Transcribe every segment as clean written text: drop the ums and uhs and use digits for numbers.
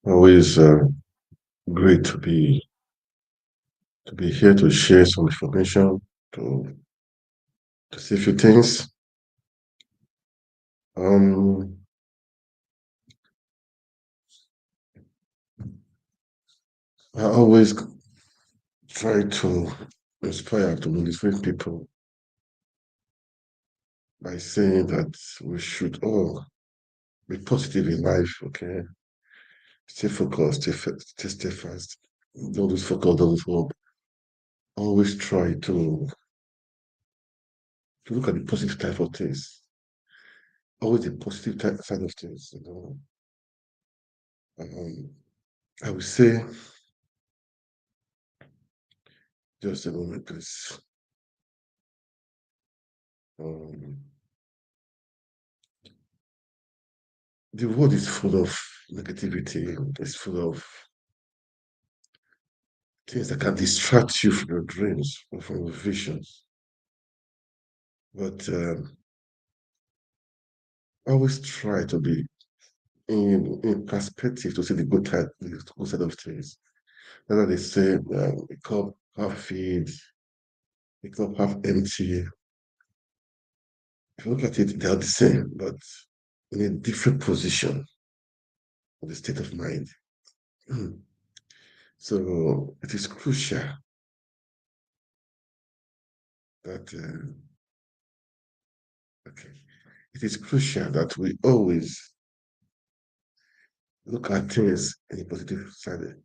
Always great to be here to share some information to to see a few things. Um, I always try to inspire to motivate people by saying that we should all be positive in life. Okay, stay focused, stay steadfast. Don't lose focus, don't lose hope. Always try to look at the positive type of things. Always the positive side of things. Um, I would say, just a moment, please. Um, the world is full of negativity. It's full of things that can distract you from your dreams or from your visions. But always try to be in perspective to see the good side of things. Whether they say the cup half filled, the cup half empty. If you look at it, they are the same, but in a different position of the state of mind. So it is crucial that okay, it is crucial that we always look at things in a positive side.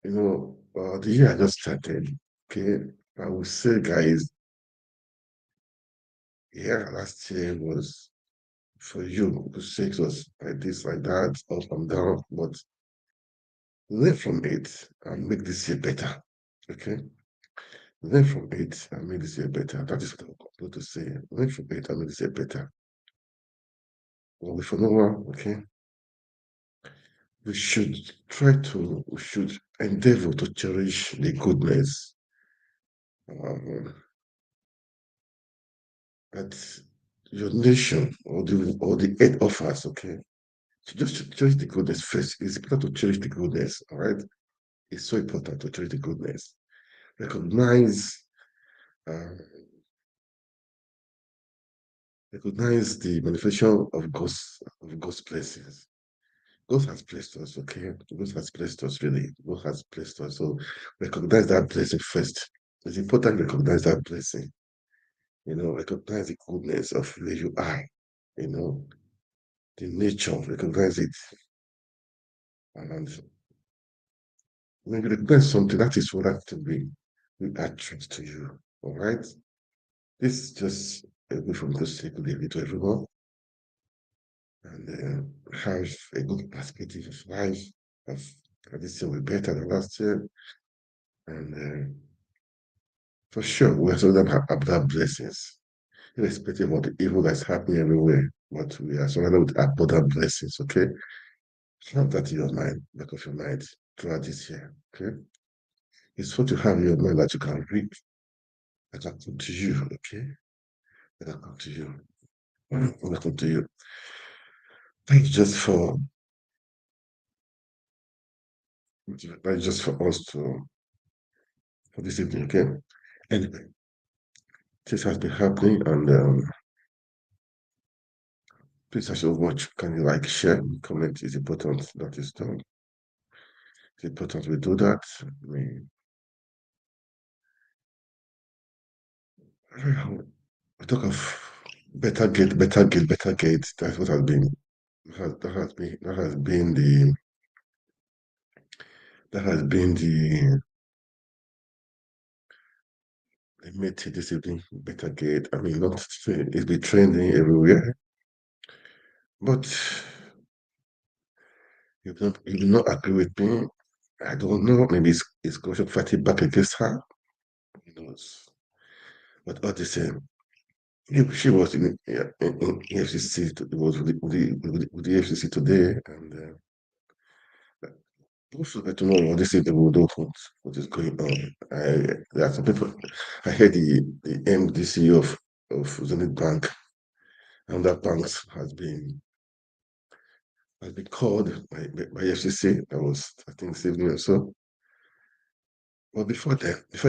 The year I just started, okay, I would say, guys, yeah, last year was for you to say it was like this, like that, up and down, but learn from it and make this year better. Okay, learn from it and make this year better. That is what I'm going to say. Learn from it and make this year better. Well, for no one, okay, we should endeavor to cherish the goodness um, that your nation or the earth offers. Okay, so just to cherish the goodness first. It's important to cherish the goodness. All right, it's so important to cherish the goodness. Recognize, uh, recognize the manifestation of God's blessings. God has blessed us. Okay, God has blessed us. Really, God has blessed us. So recognize that blessing first. It's important to recognize that blessing. Recognize the goodness of where you are. You know, the nature, recognize it. And when you recognize something, that is what that to be will attract to you. All right. This is just a way from God to leave it to everyone and have a good perspective of life. Of this year will be better than last year. And for sure, we are surrounded by abundant blessings, irrespective of the evil that's happening everywhere. But we are surrounded with abundant blessings. Okay. Have that in your mind, back of your mind throughout this year. Okay. It's what you have in your mind that you can read, that can come to you. Okay. That can come to you. That can come to you. Thank you just for us for this evening. Okay. Anyway, this has been happening, and please, as you watch, can you like, share, comment? It's important that is done. It's important we do that. We talk of better gate. That's what has been that has been the mate this evening. Better gate. I mean, not to say it's been trending everywhere, but you do not agree with me. I don't know. Maybe it's going to fight it back against her. Who knows? But all the same, if she was in EFCC. It was with the EFCC today, and also get to know what this is the world of what is going on. There are some people. I heard the MDC of Zenith Bank and that bank has been called by EFCC. That was, I think, this evening or so. But before I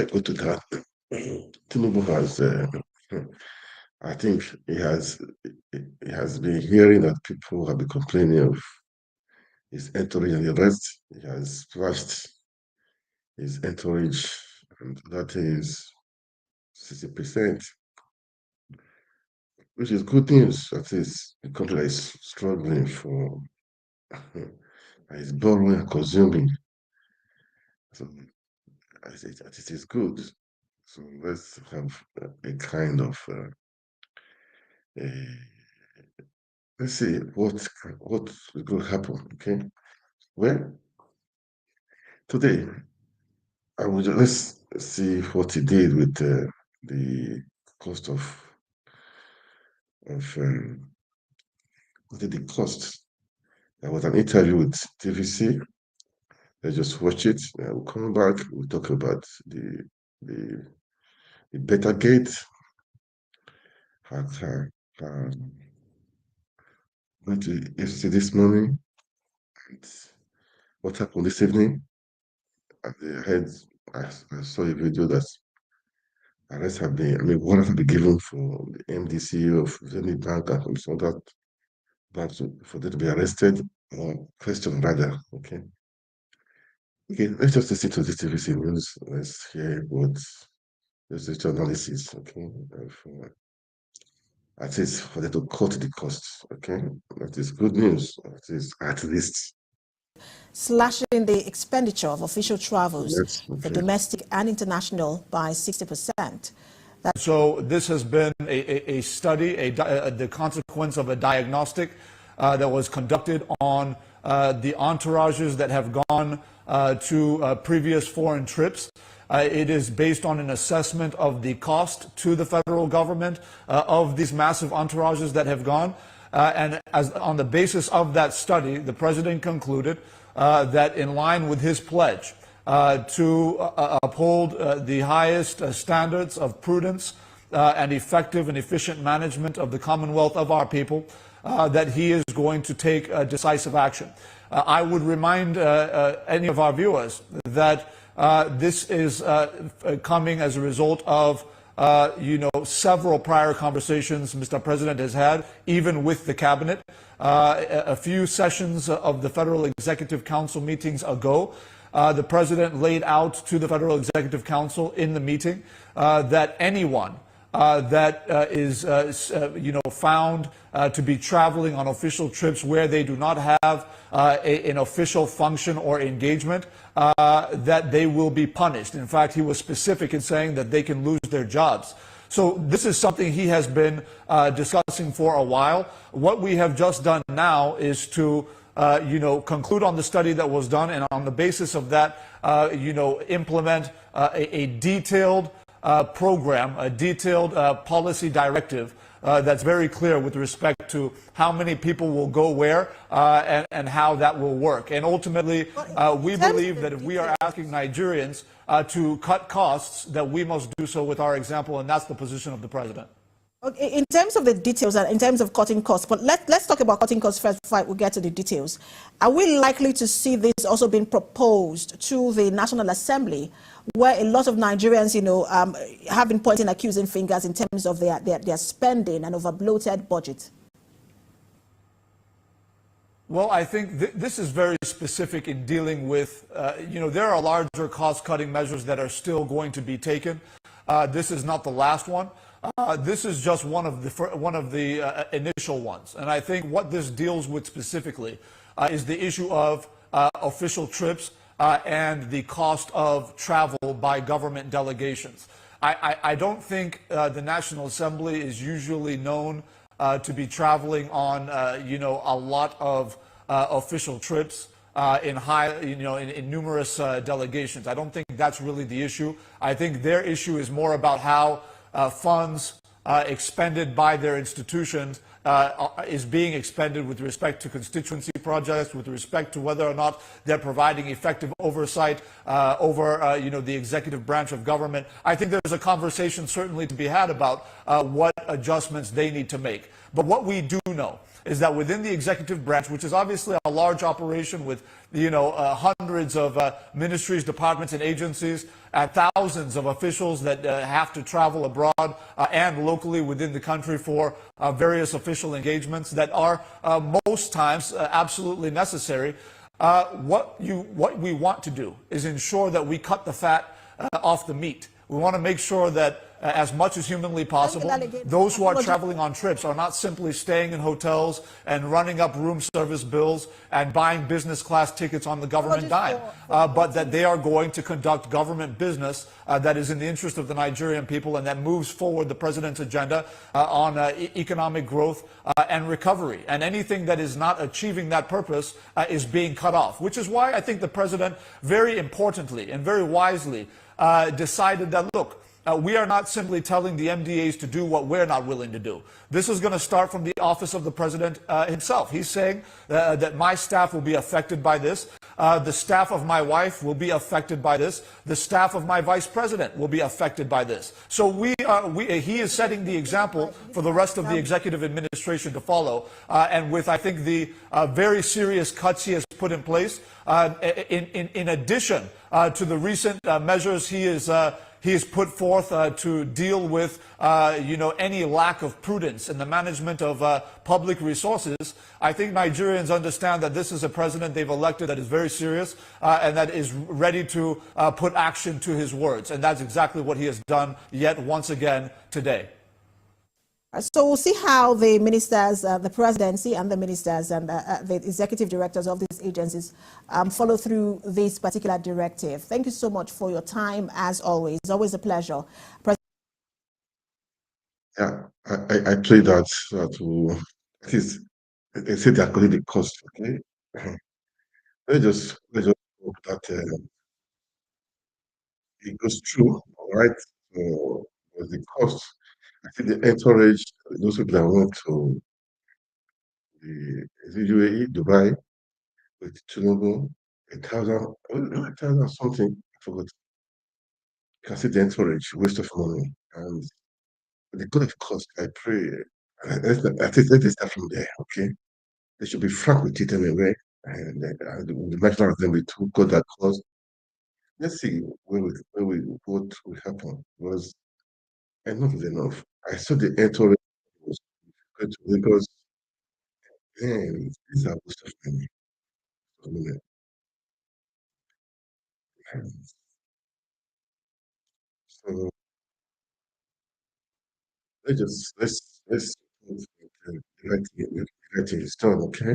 go to that, Tinubu has, I think he has been hearing that people have been complaining of his entourage and the rest. He has slashed his entourage, and that is 60%, which is good news. That is a country that is struggling for, that is borrowing and consuming. So it is good. So let's have a kind of let's see what is going to happen. Okay, well, today let's see what he did with the cost of what did the cost. There was an interview with TVC. Let's just watch it. We'll come back. We'll talk about the Betta Gate. Went to EFCC this morning. And what happened this evening? At the head, I saw a video that arrests have been, warrants have been given for the MD CEO of ZENITH Bank and some other banks for them to be arrested or questioned rather. Okay. Okay, let's just listen to this TVC news. Let's hear what this analysis, okay, at least for them to cut the costs, okay? That is good news. That is at least slashing the expenditure of official travels for okay. domestic and international by 60%. So this has been a study, the consequence of a diagnostic that was conducted on the entourages that have gone to previous foreign trips. It is based on an assessment of the cost to the federal government of these massive entourages that have gone. And on the basis of that study, the president concluded that in line with his pledge to uphold the highest standards of prudence and effective and efficient management of the Commonwealth of our people, that he is going to take decisive action. I would remind any of our viewers that this is coming as a result of several prior conversations Mr. President has had, even with the cabinet. A few sessions of the Federal Executive Council meetings ago, the President laid out to the Federal Executive Council in the meeting that anyone that is found to be traveling on official trips where they do not have an official function or engagement, that they will be punished. In fact, he was specific in saying that they can lose their jobs. So this is something he has been discussing for a while. What we have just done now is to conclude on the study that was done, and on the basis of that, implement a detailed program, a detailed policy directive that's very clear with respect to how many people will go where and how that will work. And ultimately, we believe that if we are asking Nigerians to cut costs, that we must do so with our example, and that's the position of the president. Okay, in terms of the details and in terms of cutting costs, but let's talk about cutting costs first before we get to the details. Are we likely to see this also being proposed to the National Assembly, where a lot of Nigerians, have been pointing accusing fingers in terms of their spending and over bloated budget? Well, I think this is very specific in dealing with, there are larger cost-cutting measures that are still going to be taken. This is not the last one. This is just one of the initial ones. And I think what this deals with specifically is the issue of official trips and the cost of travel by government delegations. I don't think the National Assembly is usually known to be traveling on, a lot of official trips in numerous delegations. I don't think that's really the issue. I think their issue is more about how funds expended by their institutions is being expended with respect to constituency projects, with respect to whether or not they're providing effective oversight over the executive branch of government. I think there's a conversation certainly to be had about what adjustments they need to make. But what we do know is that within the executive branch, which is obviously a large operation with, hundreds of ministries, departments, and agencies, and thousands of officials that have to travel abroad and locally within the country for various official engagements that are most times absolutely necessary. What we want to do is ensure that we cut the fat off the meat. We want to make sure that as much as humanly possible, those who are traveling on trips are not simply staying in hotels and running up room service bills and buying business class tickets on the government dime, but that they are going to conduct government business that is in the interest of the Nigerian people and that moves forward the president's agenda on economic growth and recovery. And anything that is not achieving that purpose is being cut off, which is why I think the president very importantly and very wisely decided that, look, we are not simply telling the MDAs to do what we're not willing to do. This is going to start from the office of the president himself. He's saying that my staff will be affected by this. The staff of my wife will be affected by this. The staff of my vice president will be affected by this. So he is setting the example for the rest of the executive administration to follow. And with, I think, the very serious cuts he has put in place, in addition to the recent measures he has put forth to deal with, any lack of prudence in the management of public resources. I think Nigerians understand that this is a president they've elected that is very serious and that is ready to put action to his words. And that's exactly what he has done yet once again today. So we'll see how the ministers, the presidency and the ministers and the executive directors of these agencies follow through this particular directive. Thank you so much for your time, as always. It's always a pleasure. Yeah, I pray that at least they say they're calling the cost, okay? Let's just hope that it goes through, all right? With the cost, I think the entourage, those people that went to the UAE, Dubai, with Tinubu, 1,000 something, I forgot. You can see the entourage, waste of money. And the good of cost, I pray, let's start from there, okay? They should be frank with it anyway. And the National Assembly too got that clause. Let's see what will happen. Because enough is enough. I saw the entourage was going to Lagos. Man, these are waste of money. I mean, so let's put the right thing is done, okay?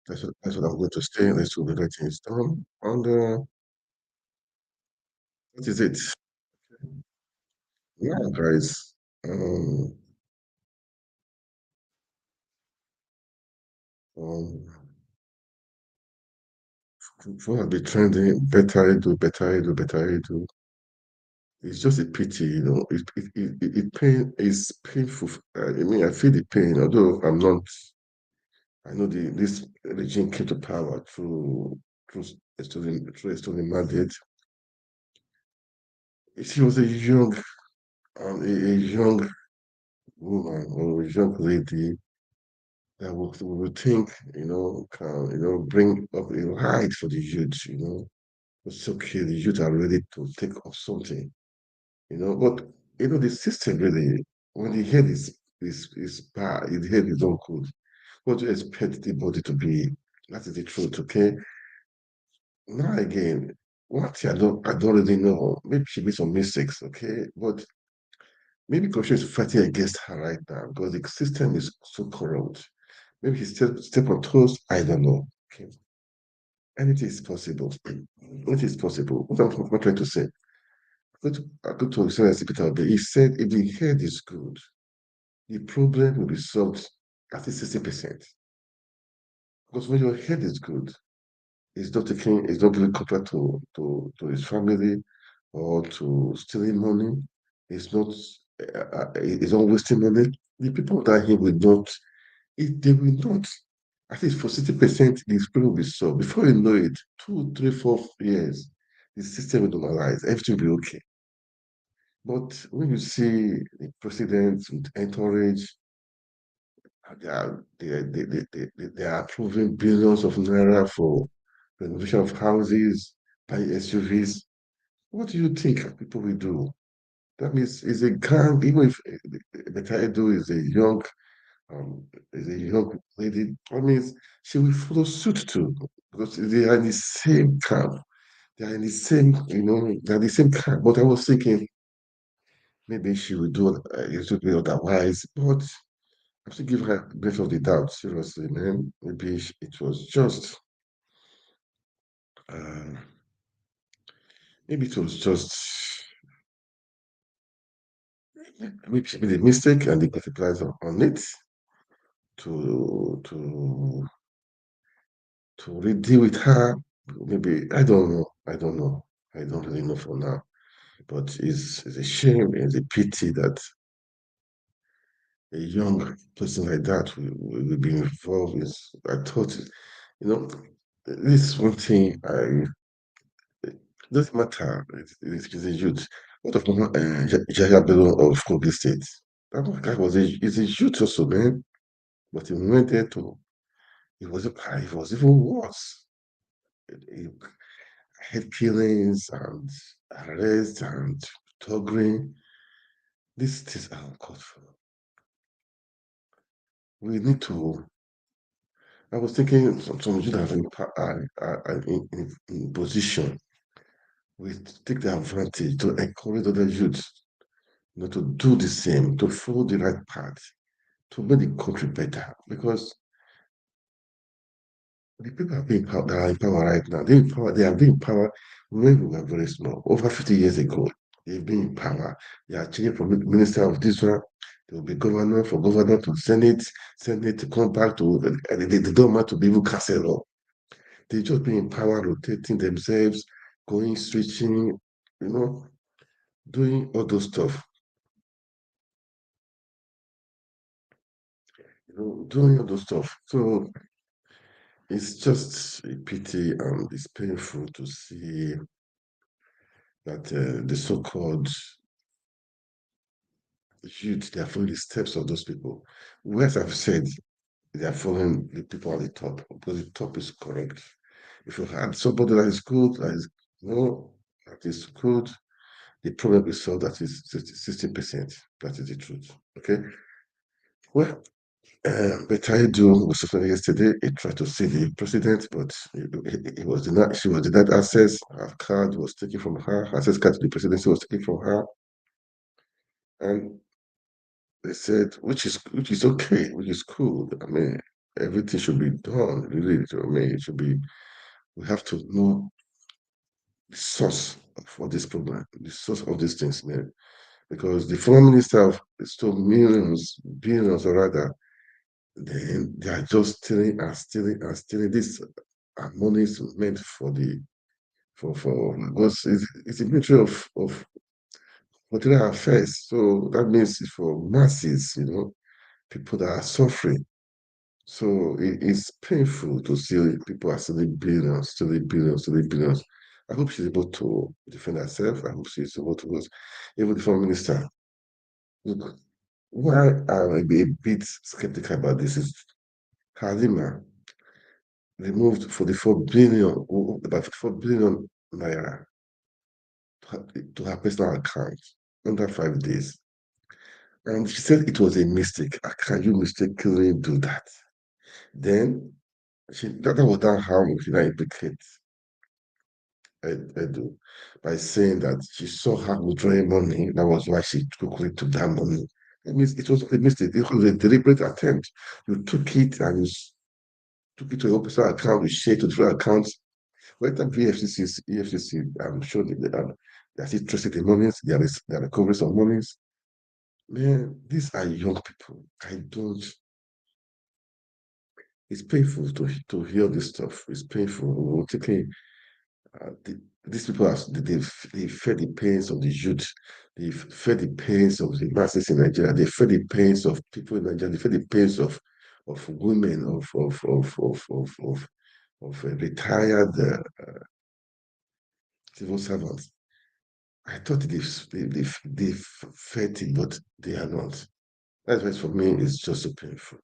That's what I'm going to say. Let's do the right thing is done. And that is it. Yeah, guys. Um, um, what have been trending? Better Edu, Better Edu. It's just a pity, you know. It's painful. I mean, I feel the pain, although I'm not. I know this regime came to power through a stolen mandate. She was a young woman or a young lady that would think, can, bring up a right for the youth, It's okay, the youth are ready to take up something, but the system really, when the head is bad, the head is not good. What do you expect the body to be? That is the truth, okay? Now again, I don't really know. Maybe she made some mistakes, okay? But maybe Goshen is fighting against her right now because the system is so corrupt. Maybe he step on toes. I don't know. Okay. Anything is possible. Anything is possible. What I'm trying to say. I go to Excellency Peter Obi. He said if the head is good, the problem will be solved at least 60%. Because when your head is good, it's not giving contract to his family or to stealing money. It's not wasting money. The people that he will not, they will not. At least for 60%, this problem will be solved. Before you know it, 2, 3, 4 years, the system will normalize. Everything will be okay. But when you see the president with entourage, They are approving billions of naira for renovation of houses, buying SUVs. What do you think people will do? That means it's a gang, even if Betta Edu is a young lady, that means she will follow suit too, because they are in the same camp. They are in the same, they're the same camp. But I was thinking maybe she will do a little bit otherwise, but I have to give her a bit of the doubt, seriously, man. Maybe it was just, uh, maybe it was just, maybe she made a mistake and they capitalized on it to to to deal with her. Maybe I don't know. I don't know. I don't really know for now. But it's a shame, it's a pity that a young person like that will be involved. I thought, this is one thing it doesn't matter. It's a youth. What of Jaya Bello of Kogi State? That guy is a youth also, man. But he went there to, it was even worse. He had killings and arrests and thuggery. These things are uncalled for. We need to. I was thinking some youth are in position. We take the advantage to encourage other youths, to do the same, to follow the right path, to make the country better. Because the people that are in power right now, they have been in power when we were very small, over 50 years ago. They've been in power. They are changing from minister of this one, they will be governor, from governor to Senate to come back to the government to be able to cancel law. They just been in power, rotating themselves, going, switching, you know, doing all those stuff. Doing all those stuff. So it's just a pity and it's painful to see that the so-called youth, they are following the steps of those people. Whereas I've said, they are following the people at the top because the top is correct. If you had somebody that is good, that is good, the problem is solved. That is 60%. That is the truth. Okay. Well, Betta Edu was suspended yesterday. He tried to see the president, but he was denied. She was denied access. Her card was taken from her. Her access card to the presidency was taken from her, and they said, which is okay, which is cool. I mean, everything should be done. Really, I mean, it should be. We have to know the source of all this problem, the source of these things, man. Because the former minister of stole millions, billions, or rather, then they are just stealing and stealing and stealing. This money is meant for the for because it's a ministry of material affairs. So that means it's for masses, people that are suffering. So it's painful to see people are stealing billions, stealing billions, stealing billions. I hope she's able to defend herself. I hope she's able to, because even the foreign minister. Look, why I'm a bit skeptical about this is Halima removed 44 billion, about 44 billion naira to her personal account under 5 days. And she said it was a mistake. How can you mistakenly do that? Then that was done how she now implicate Edu by saying that she saw her withdrawing money. That was why she quickly took that money. That means it was a mistake. It was a deliberate attempt. You took it and you took it to your personal account, you shared to different accounts. When the EFCC, I'm sure they are still tracing the monies, there are recoveries of monies. Man, these are young people. I don't. It's painful to hear this stuff. It's painful. We're taking these people they fed the pains of the youth. They fed the pains of the masses in Nigeria. They fed the pains of people in Nigeria. They fed the pains of women, of retired civil servants. I thought they fed it, but they are not. That's why for me it's just so painful.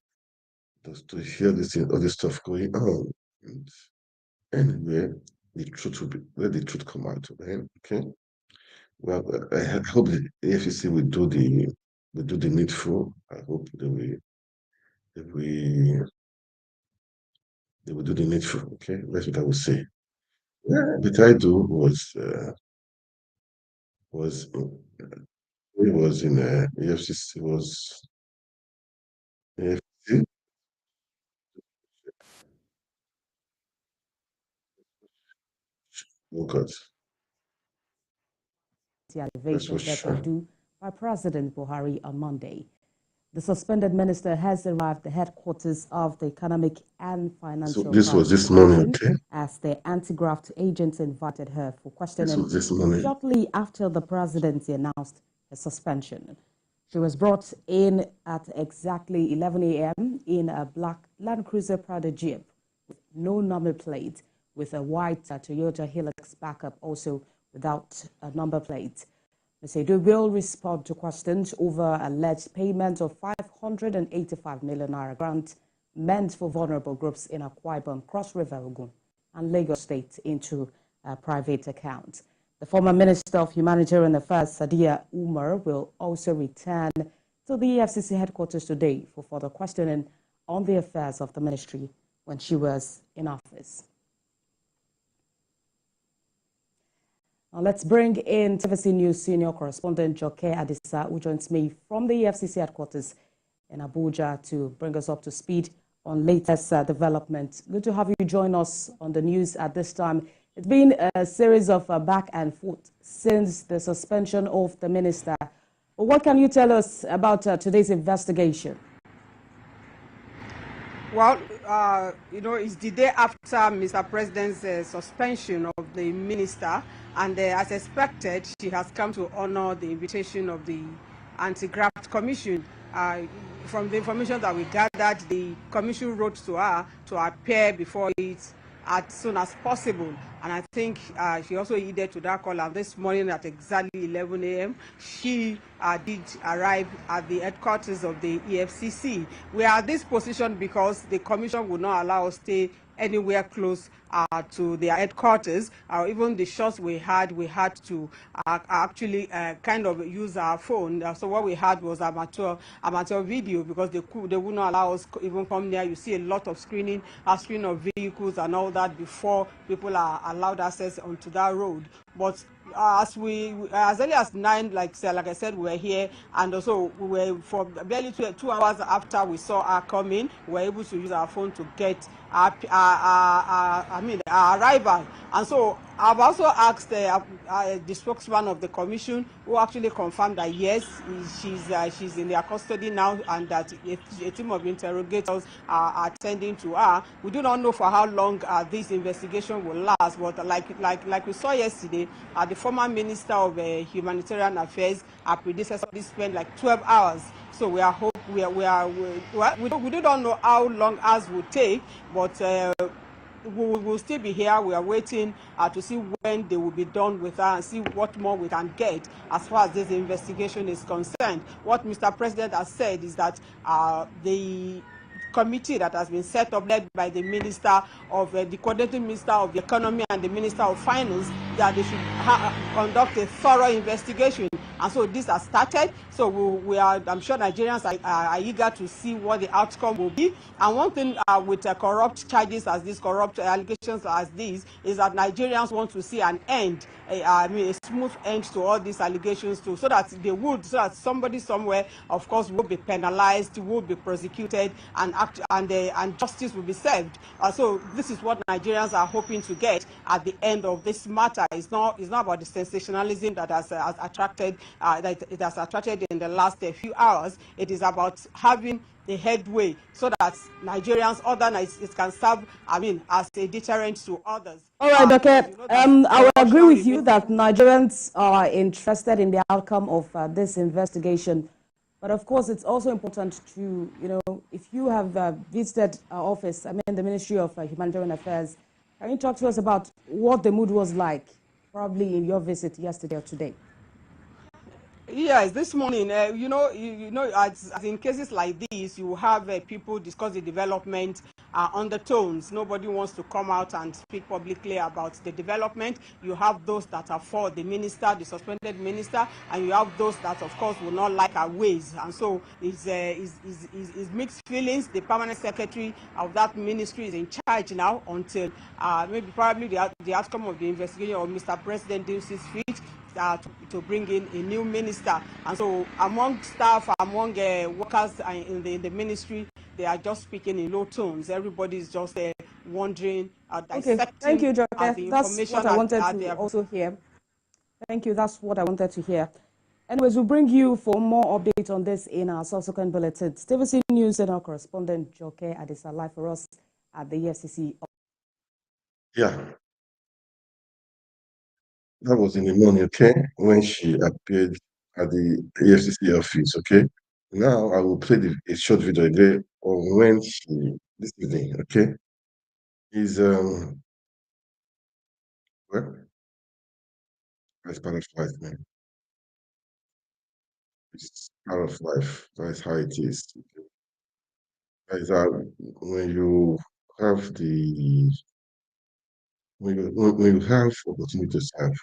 just to hear this thing, all this stuff going on. And anyway, the truth will be, let the truth come out, man. Okay. Well, I hope the EFCC will do the needful. I hope they will, they will do the needful. Okay, that's what I would say. Yeah, Betta Edu was he was in EFCC was EFCC. Oh God, The that's elevation what of Betta Edu by President Buhari on Monday. The suspended minister has arrived at the headquarters of the Economic and so Financial this was Crimes this morning. Division Okay, as the anti-graft agents invited her for this questioning was this morning. shortly after the presidency announced her suspension. She was brought in at exactly 11 a.m. in a black Land Cruiser Prado Jeep with no number plate, with a white Toyota Hilux backup also without a number plate. Ms. Edu will respond to questions over alleged payment of 585 million naira grant meant for vulnerable groups in Akwa Ibom, Cross River, Ogun, and Lagos State into a private account. The former Minister of Humanitarian Affairs, Sadiya Umar, will also return to the EFCC headquarters today for further questioning on the affairs of the ministry when she was in office. Now let's bring in TVC News senior correspondent Joke Adisa, who joins me from the EFCC headquarters in Abuja to bring us up to speed on latest developments. Good to have you join us on the news at this time. It's been a series of back and forth since the suspension of the minister. But what can you tell us about today's investigation? Well, it's the day after Mr. President's suspension of the minister, and as expected, she has come to honor the invitation of the Anti-Graft Commission. From the information that we gathered, the commission wrote to her to appear before it as soon as possible, and I think she also heeded to that call. And this morning at exactly 11 a.m., she did arrive at the headquarters of the EFCC. We are at this position because the commission would not allow us to stay anywhere close to their headquarters. Even the shots we had to actually kind of use our phone. So what we had was amateur video, because they would not allow us even come near. You see a lot of screen of vehicles and all that before people are allowed access onto that road. But as early as 9, like I said, we were here, and also we were for barely 2 hours after we saw her coming, we were able to use our phone to get our arrival. And so I've also asked the spokesman of the commission, who actually confirmed that yes, she's in their custody now, and that a team of interrogators are attending to her. We do not know for how long this investigation will last, but like we saw yesterday, the former Minister of Humanitarian Affairs, our predecessor, spent like 12 hours. So we do not know how long ours will take, but we will still be here. We are waiting to see when they will be done with her and see what more we can get as far as this investigation is concerned. What Mr. President has said is that the committee that has been set up, led by the Minister of the Coordinating Minister of the Economy and the Minister of Finance, that they should conduct a thorough investigation. And so this has started. So I'm sure Nigerians are eager to see what the outcome will be. And one thing with corrupt charges as these, corrupt allegations as these, is that Nigerians want to see an end, a smooth end to all these allegations too, so that somebody somewhere, of course, will be penalized, will be prosecuted, and justice will be served. So this is what Nigerians are hoping to get at the end of this matter. It's not about the sensationalism that has attracted in the last few hours. It is about having a headway so that it can serve, as a deterrent to others. All right, okay. I will agree with you that Nigerians are interested in the outcome of this investigation. But of course, it's also important to, if you have visited our office, the Ministry of Humanitarian Affairs, can you talk to us about what the mood was like, probably in your visit yesterday or today? Yes, this morning, as in cases like this, you have people discuss the development undertones. Nobody wants to come out and speak publicly about the development. You have those that are for the minister, the suspended minister, and you have those that, of course, will not like her ways. And so it's mixed feelings. The permanent secretary of that ministry is in charge now until maybe probably the outcome of the investigation, or Mr. President deems his fit to bring in a new minister. And so among staff, among workers in the ministry, they are just speaking in low tones. Everybody is just wondering, Okay, thank dissecting you, Joke. the That's information what I wanted at to their. also hear. Thank you. That's what I wanted to hear. Anyways, we'll bring you for more updates on this in our subsequent bulletins. TVC News and our correspondent Joke Adisa live for us at the EFCC. Yeah, that was in the morning, okay, when she appeared at the EFCC office, okay. Now I will play a short video again on when she, this evening, okay, is, well, that's part of life, man. It's part of life. That's how it is. That is how, when you have the, when you have opportunity to serve,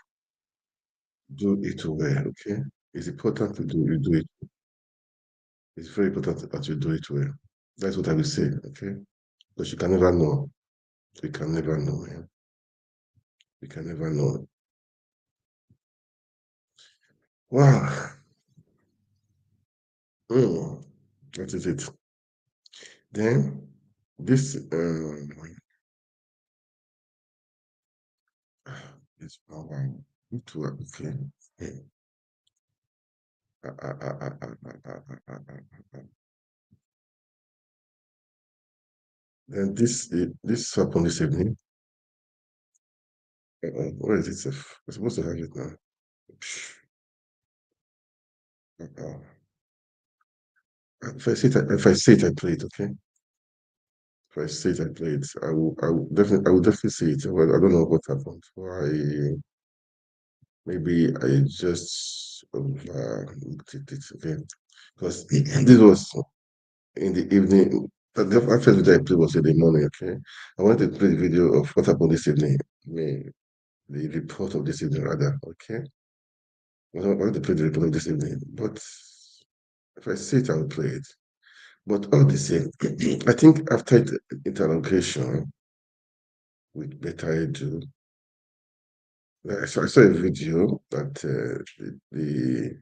do it well, okay? It's important to do it. It's very important that you do it well. That's what I will say, okay? Because you can never know. You can never know, man. You can never know. Wow. That is it. Then this this power to okay. Then this happened this evening. Where is it? Safe? I'm supposed to have it now. If I see it, I play it. Okay. If I see it, I play it. I will definitely see it. Well, I don't know what happened. Why? Maybe I just did it. Okay. Because this was in the evening. The first video I played was in the morning. Okay. I wanted to play the video of what happened this evening. I mean, the report of this evening, rather. Okay. I wanted to play the report of this evening, but if I see it, I will play it. But all the same, I think after the interrogation with Betta Edu, I saw a video that the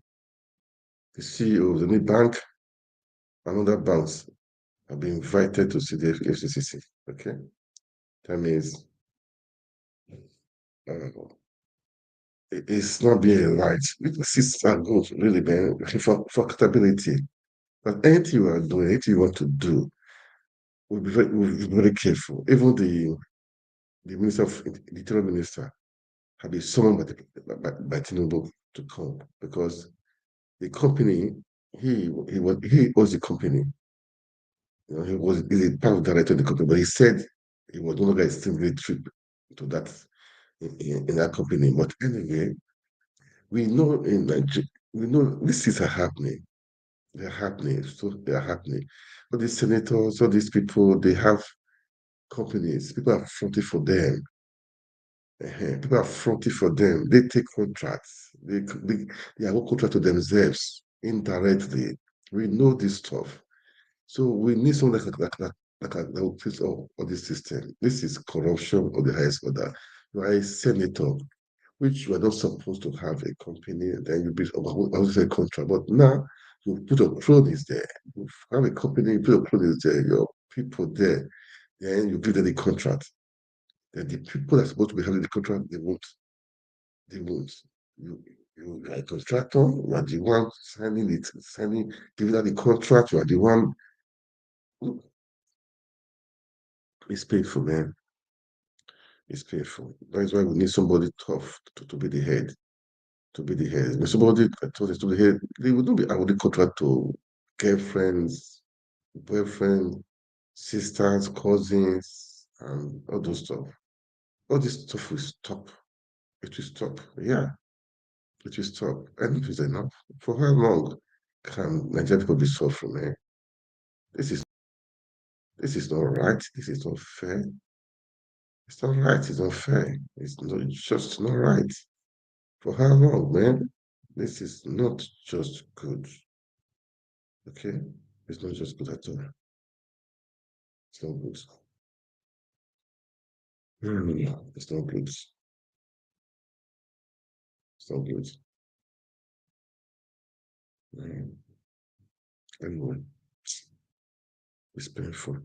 CEO of the new bank and other banks have been invited to see the FCC. Okay, that means it's not being right. This are good, really, man, for accountability. But anything you are doing, anything you want to do, we'll be very careful. Even the minister of the interior minister have been summoned by Tinubu to come because the company he owns the company. You know, he's a part of director of the company, but he said he was no longer a signatory to that in that company. But anyway, we know in Nigeria, we know these things are happening. They're happening. So they are happening. But these senators, all these people, they have companies. People are fronting for them. People are fronting for them. They take contracts. They have a contract to themselves indirectly. We know this stuff. So we need someone that will fix all this system. This is corruption of the highest order. You are a senator, which you are not supposed to have a company, and then you build a contract. But now you put your cronies there. You have a company, you put your cronies there, your people there, then you give them the contract. Then the people that are supposed to be having the contract, they won't. They won't. You, you are a contractor, you are the one giving out the contract, you are the one. It's painful, man. It's painful. That's why we need somebody tough to be the head. To be the head. When somebody told us to be the head, they would not be awarding contract to girlfriends, boyfriends, sisters, cousins, and all those stuff. All this stuff will stop. It will stop. Yeah. It will stop. Enough is enough. For how long can Nigerian people be suffering, man? This is not right. This is not fair. It's not right. It's not fair. It's not just not right. For how long, man? This is not just good. Okay? It's not just good at all. It's not good. It's not good. It's not good. Anyway, it's painful.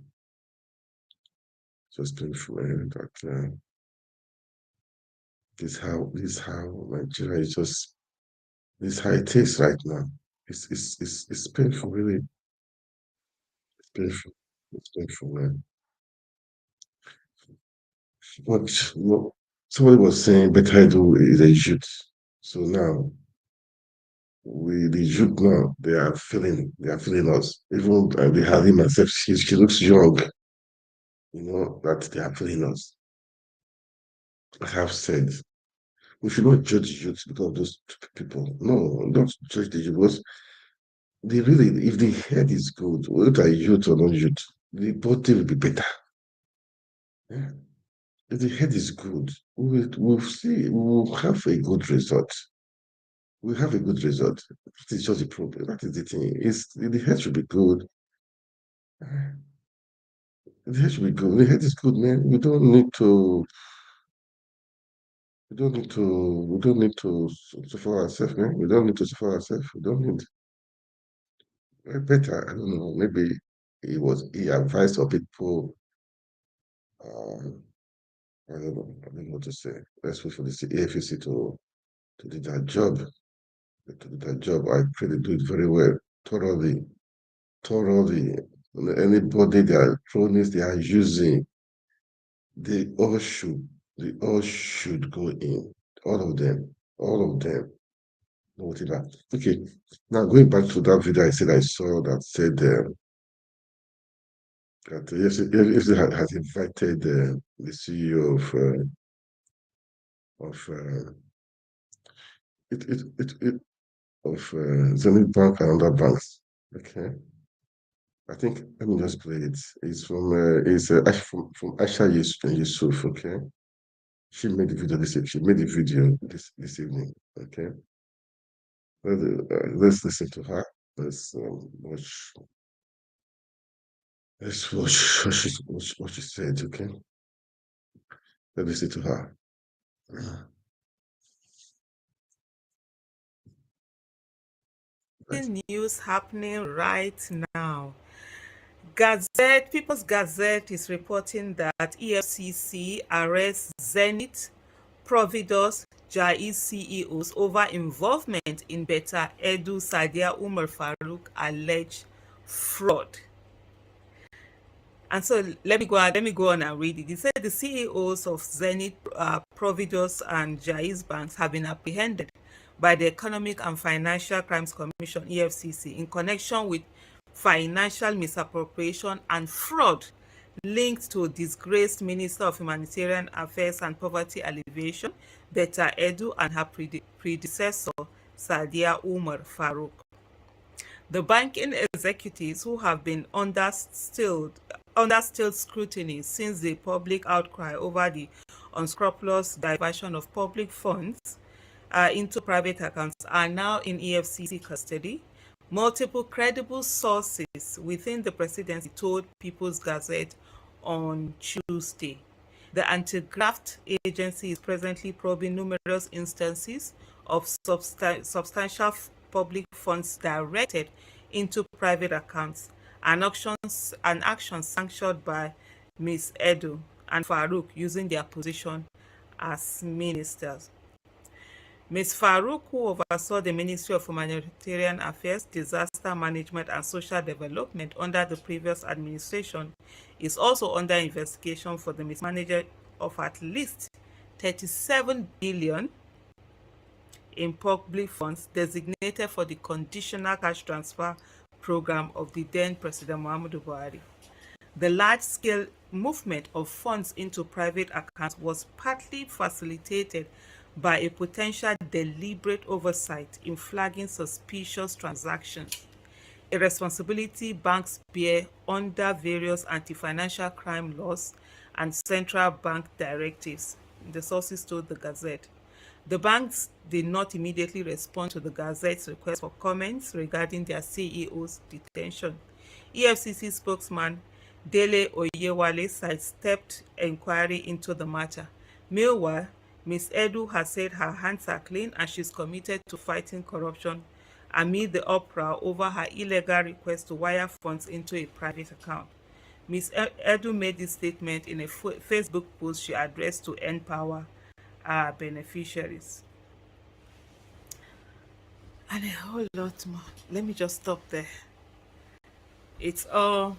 Just painful, and that this how Nigeria is just this how it is right now. It's painful, really. It's painful. It's painful, man. What somebody was saying Betta Edu is a youth. So now the youth now they are feeling us. Even they have him myself, she looks young, that they are feeling us. I have said we should not judge youth because of those people. No, don't judge the youth because they really, if the head is good, whether youth or not youth, the body will be better. Yeah. If the head is good, we'll have a good result. We'll have a good result. That is just the problem. That is the thing. The head should be good. The head should be good. The head is good, man. We don't need to suffer ourselves, man. We don't need to suffer ourselves. We don't need better. I don't know. Maybe he advised some people. I don't know what to say. Let's wait for the EFCC to do that job. To do that job. I pray they do it very well, thoroughly. Anybody they are cronies they are using, they all should go in. All of them. All of them. Whatever. Okay. Now going back to that video I saw that said that EFCC has invited the CEO of Zenith Bank and other banks. Okay. I think let me just play it. It's from Aisha Yusuf. Okay. She made the video this evening. Okay. Let's listen to her. Let's watch. Let's watch what she said. Okay. Let's listen to her. News happening right now. People's Gazette is reporting that EFCC arrests ZENITH, Providus, Jaiz CEOs over involvement in Betta Edu Sadia Umar Farouk alleged fraud. And so let me go on and read it. It said the CEOs of ZENITH, Providus, and Jaiz banks have been apprehended by the Economic and Financial Crimes Commission (EFCC) in connection with financial misappropriation and fraud linked to disgraced Minister of Humanitarian Affairs and Poverty Alleviation, Betta Edu, and her predecessor, Sadia Umar Farouk. The banking executives, who have been under still scrutiny since the public outcry over the unscrupulous diversion of public funds into private accounts, are now in EFCC custody. Multiple credible sources within the presidency told People's Gazette on Tuesday. The anti-graft agency is presently probing numerous instances of substantial public funds directed into private accounts and actions sanctioned by Ms. Edu and Farouk using their position as ministers. Ms. Farouk, who oversaw the Ministry of Humanitarian Affairs, Disaster Management and Social Development under the previous administration, is also under investigation for the mismanagement of at least 37 billion in public funds designated for the conditional cash transfer program of the then President Muhammadu Buhari. The large-scale movement of funds into private accounts was partly facilitated by a potential deliberate oversight in flagging suspicious transactions, a responsibility banks bear under various anti-financial crime laws and central bank directives, the sources told the Gazette. The banks did not immediately respond to the Gazette's request for comments regarding their CEO's detention. EFCC spokesman Dele Oyewale sidestepped inquiry into the matter. Meanwhile, Ms. Edu has said her hands are clean and she's committed to fighting corruption amid the uproar over her illegal request to wire funds into a private account. Ms. Edu made this statement in a Facebook post she addressed to Empower beneficiaries. And a whole lot more. Let me just stop there. It's all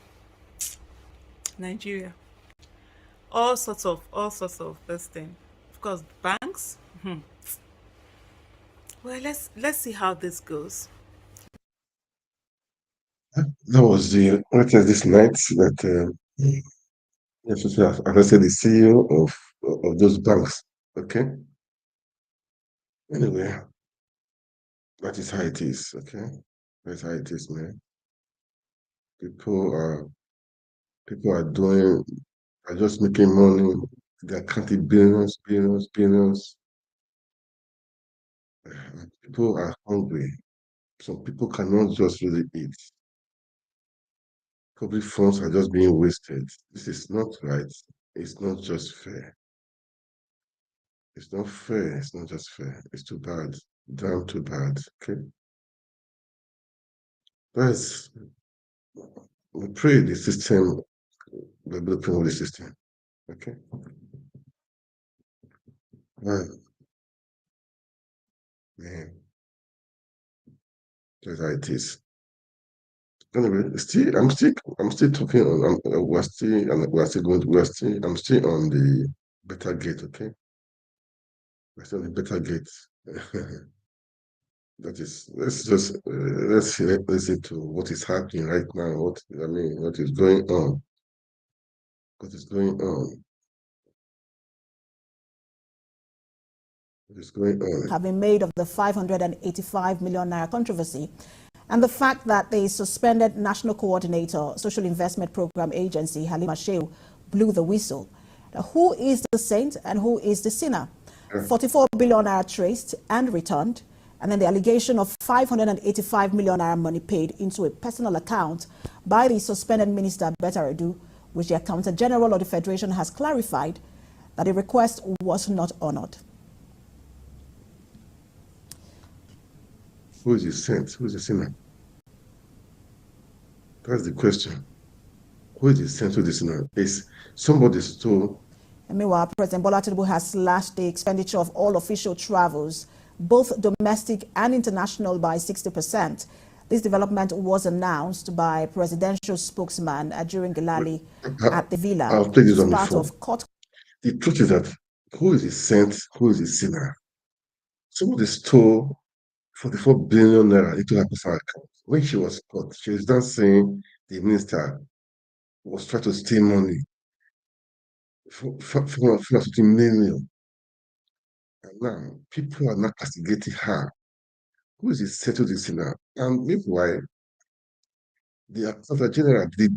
Nigeria. All sorts of this thing. Of course, banks. Well, let's see how this goes. That was the what is this night that EFCC has arrested the CEO of those banks. Okay. Anyway, that is how it is. Okay, that's how it is, man. People are are just making money. They're counting billions, billions, billions. People are hungry. Some people cannot just really eat. Public funds are just being wasted. This is not right. It's not just fair. It's not fair. It's not just fair. It's too bad. Damn too bad. Okay. That's we pray the system, the blueprint of the system. Okay. Right. Man, that's how it is. Anyway, I'm still talking on. I'm still on the better gate. Okay, we're still on the better gate. That is, let's just let's listen to what is happening right now. What is going on? What is going on? What is going on? Have been made of the 585 million naira controversy and the fact that the suspended National Coordinator, Social Investment Program Agency, Halima Sheu, blew the whistle. Now, who is the saint and who is the sinner? 44 billion naira traced and returned, and then the allegation of 585 million naira money paid into a personal account by the suspended Minister Betta Edu, which the Accountant General of the Federation has clarified that the request was not honored. Who is the saint? Who is the sinner? That's the question. Who is the saint? Who is the sinner? Is somebody stole? And meanwhile, President Bola Tinubu has slashed the expenditure of all official travels, both domestic and international, by 60%. This development was announced by presidential spokesman during Gilali at the Villa. I've played this on part before. of court. The truth is that who is the saint? Who is the sinner? Somebody stole 44 billion naira into her personal account. When she was caught, she was not saying the minister was trying to steal money for 50 million. And now people are not castigating her. Who is the saint? Who is the sinner? And meanwhile, the Accountant General did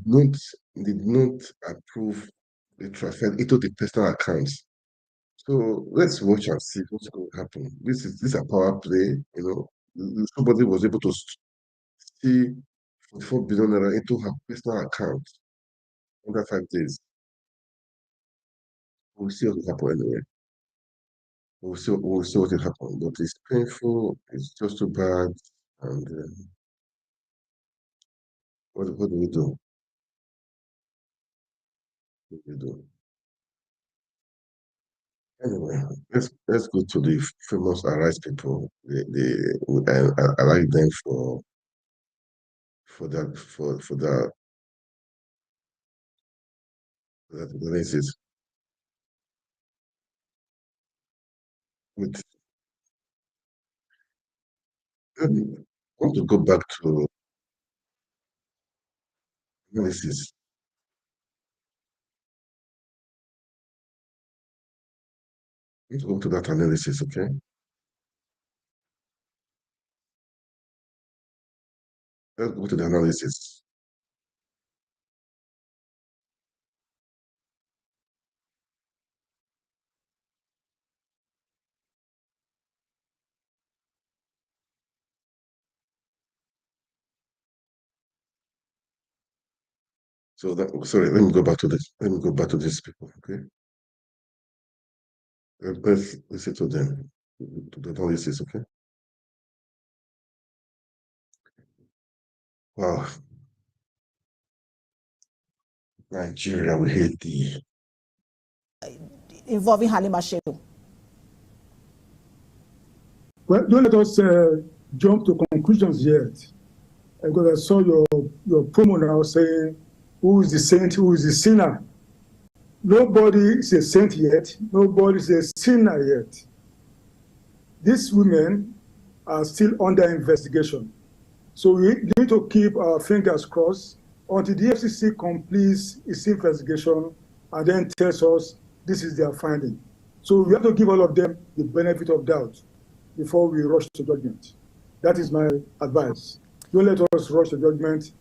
not approve the transfer into the personal accounts. So let's watch and see what's going to happen. This is a power play. Somebody was able to see 44 billion naira into her personal account under 5 days. We'll see what will happen anyway. We'll see what will happen. But it's painful. It's just too bad. And what do we do? What do we do? Anyway, let's go to the famous Arise people. I like them for that analysis. With I want to go back to analysis. Let's go to that analysis, okay? Let's go to the analysis. So that, sorry, let me go back to this. Let me go back to these people, okay? Let's listen to them, to the analysis, okay? Wow. Nigeria, we hate the... Involving Halima Shehu. Well, don't let us jump to conclusions yet. Because I saw your promo now saying, who is the saint, who is the sinner? Nobody is a saint yet. Nobody is a sinner yet. These women are still under investigation. So we need to keep our fingers crossed until the EFCC completes its investigation and then tells us this is their finding. So we have to give all of them the benefit of doubt before we rush to judgment. That is my advice. Don't let us rush to judgment.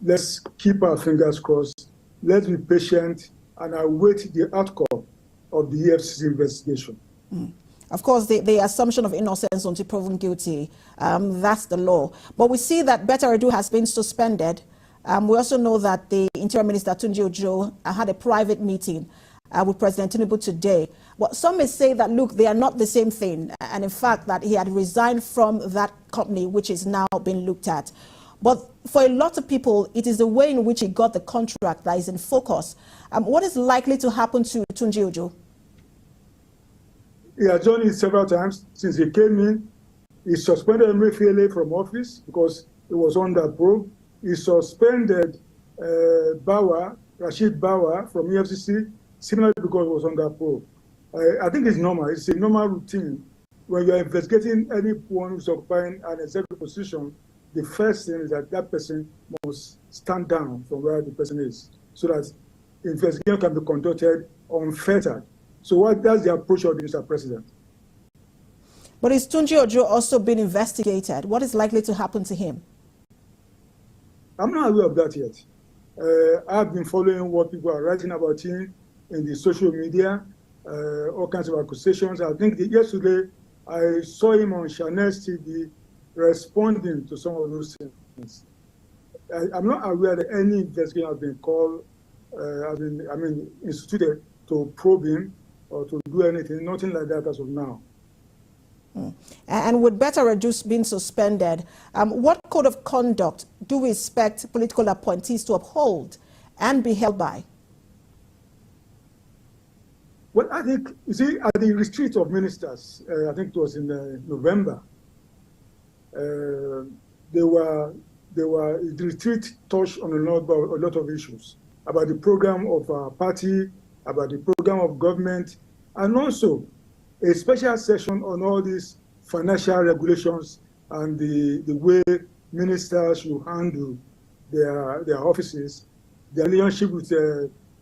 Let's keep our fingers crossed. Let's be patient and await the outcome of the EFCC investigation. Of course, the assumption of innocence until proven guilty, that's the law. But we see that Betta Edu has been suspended. We also know that the Interior Minister, Tinubu, had a private meeting with President Tinubu today. Well, some may say that, look, they are not the same thing. And in fact, that he had resigned from that company, which is now being looked at. But for a lot of people, it is the way in which he got the contract that is in focus. What is likely to happen to Tinubu? He has done it several times since he came in. He suspended Emefiele from office because he was under probe. He suspended Rashid Bawa from EFCC, similarly because he was under probe. I think it's normal. It's a normal routine. When you are investigating anyone who's occupying an executive position, the first thing is that that person must stand down from where the person is so that investigation can be conducted unfettered. So that's the approach of the Mr. President. But is Tunji Ojo also being investigated? What is likely to happen to him? I'm not aware of that yet. I've been following what people are writing about him in the social media, all kinds of accusations. I think yesterday I saw him on Chanel's TV responding to some of those things. I'm not aware that any investigation has been called, instituted to probe him or to do anything, nothing like that as of now. And with Betta Edu being suspended, what code of conduct do we expect political appointees to uphold and be held by? Well, I think, you see, at the retreat of ministers, I think it was in November, the retreat touched on a lot of issues about the program of our party, about the program of government, and also a special session on all these financial regulations and the way ministers should handle their offices, their relationship with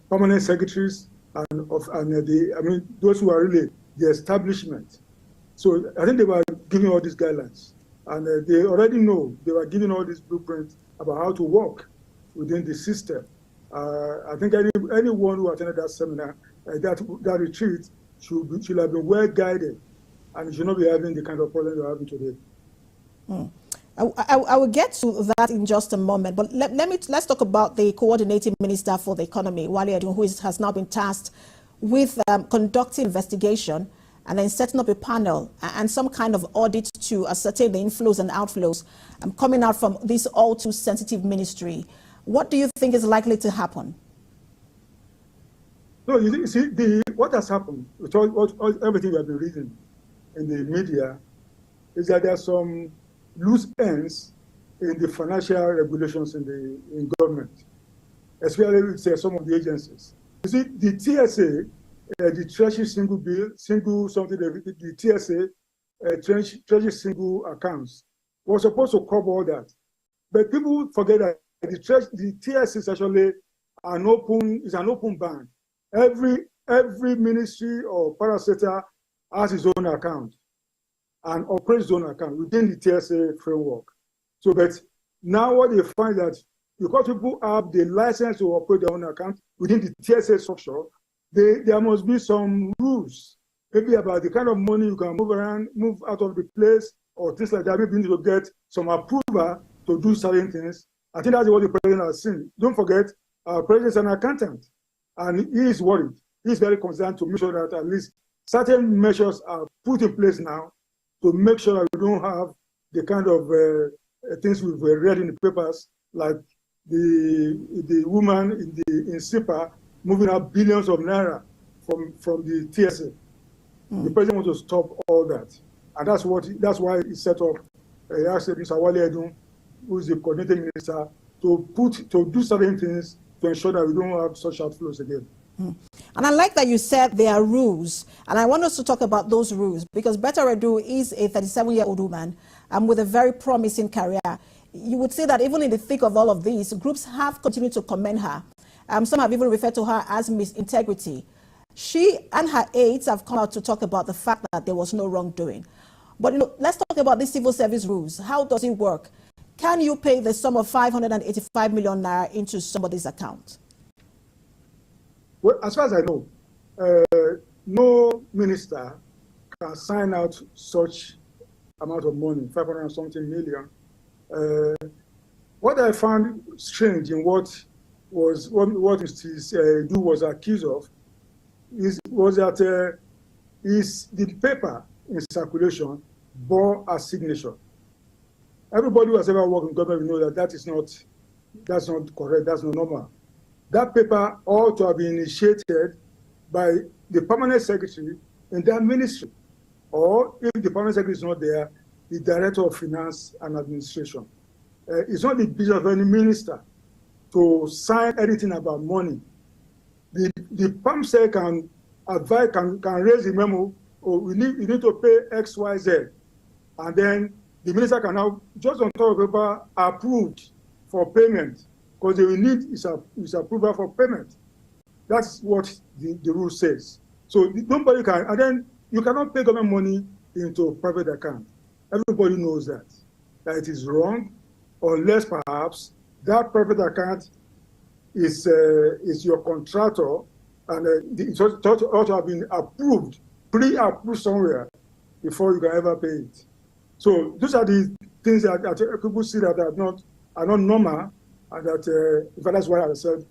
permanent secretaries, and those who are really the establishment. So I think they were giving all these guidelines, and they already know they were giving all these blueprints about how to work within the system. I think anyone who attended that seminar, that retreat, should have been well guided, and should not be having the kind of problem you're having today. I will get to that in just a moment, but let's talk about the coordinating minister for the economy, Wale Edun, who has now been tasked with conducting investigation and then setting up a panel and some kind of audit to ascertain the inflows and outflows coming out from this all too sensitive ministry. What do you think is likely to happen? No, you see, what has happened with everything we have been reading in the media is that there are some loose ends in the financial regulations in government, especially with some of the agencies. You see, the TSA, the Treasury Single Bill, the TSA, Treasury Single Accounts, was supposed to cover all that. But people forget that the TSA is actually an open bank. Every ministry or parastatal has his own account and operates his own account within the TSA framework. So, but now what they find that because people have the license to operate their own account within the TSA structure, there must be some rules, maybe about the kind of money you can move around, move out of the place, or things like that. Maybe you need to get some approval to do certain things. I think that's what the president has seen. Don't forget, our president is an accountant, and he is worried. He is very concerned to make sure that at least certain measures are put in place now to make sure that we don't have the kind of things we've read in the papers, like the woman in SIPA moving out billions of naira from the TSA. The president wants to stop all that, and that's why he set up. He asked Mr. Betta Edu, who is the coordinating minister, to do certain things to ensure that we don't have such outflows again. And I like that you said there are rules, and I want us to talk about those rules, because Betta Edu is a 37-year-old woman with a very promising career. You would say that even in the thick of all of these, groups have continued to commend her. Some have even referred to her as Miss Integrity. She and her aides have come out to talk about the fact that there was no wrongdoing. But let's talk about the civil service rules. How does it work? Can you pay the sum of 585 million naira into somebody's account? Well, as far as I know, no minister can sign out such amount of money, 500 and something million. What I found strange in what Mr. Edu was accused of was that the paper in circulation bore a signature. Everybody who has ever worked in government will know that that's not correct, that's not normal. That paper ought to have been initiated by the permanent secretary in that ministry, or if the permanent secretary is not there, the director of finance and administration. It's not the business of any minister to sign anything about money. The PAMSEC can advise, can raise the memo, or you need to pay X, Y, Z, and then the minister can now, just on top of paper, approved for payment, because they will need his approval for payment. That's what the rule says. So nobody can, and then you cannot pay government money into a private account. Everybody knows that it is wrong, unless perhaps that private account is your contractor, and it ought to have been approved, pre-approved somewhere before you can ever pay it. So those are the things that people see that are not normal, and that in fact that's why I said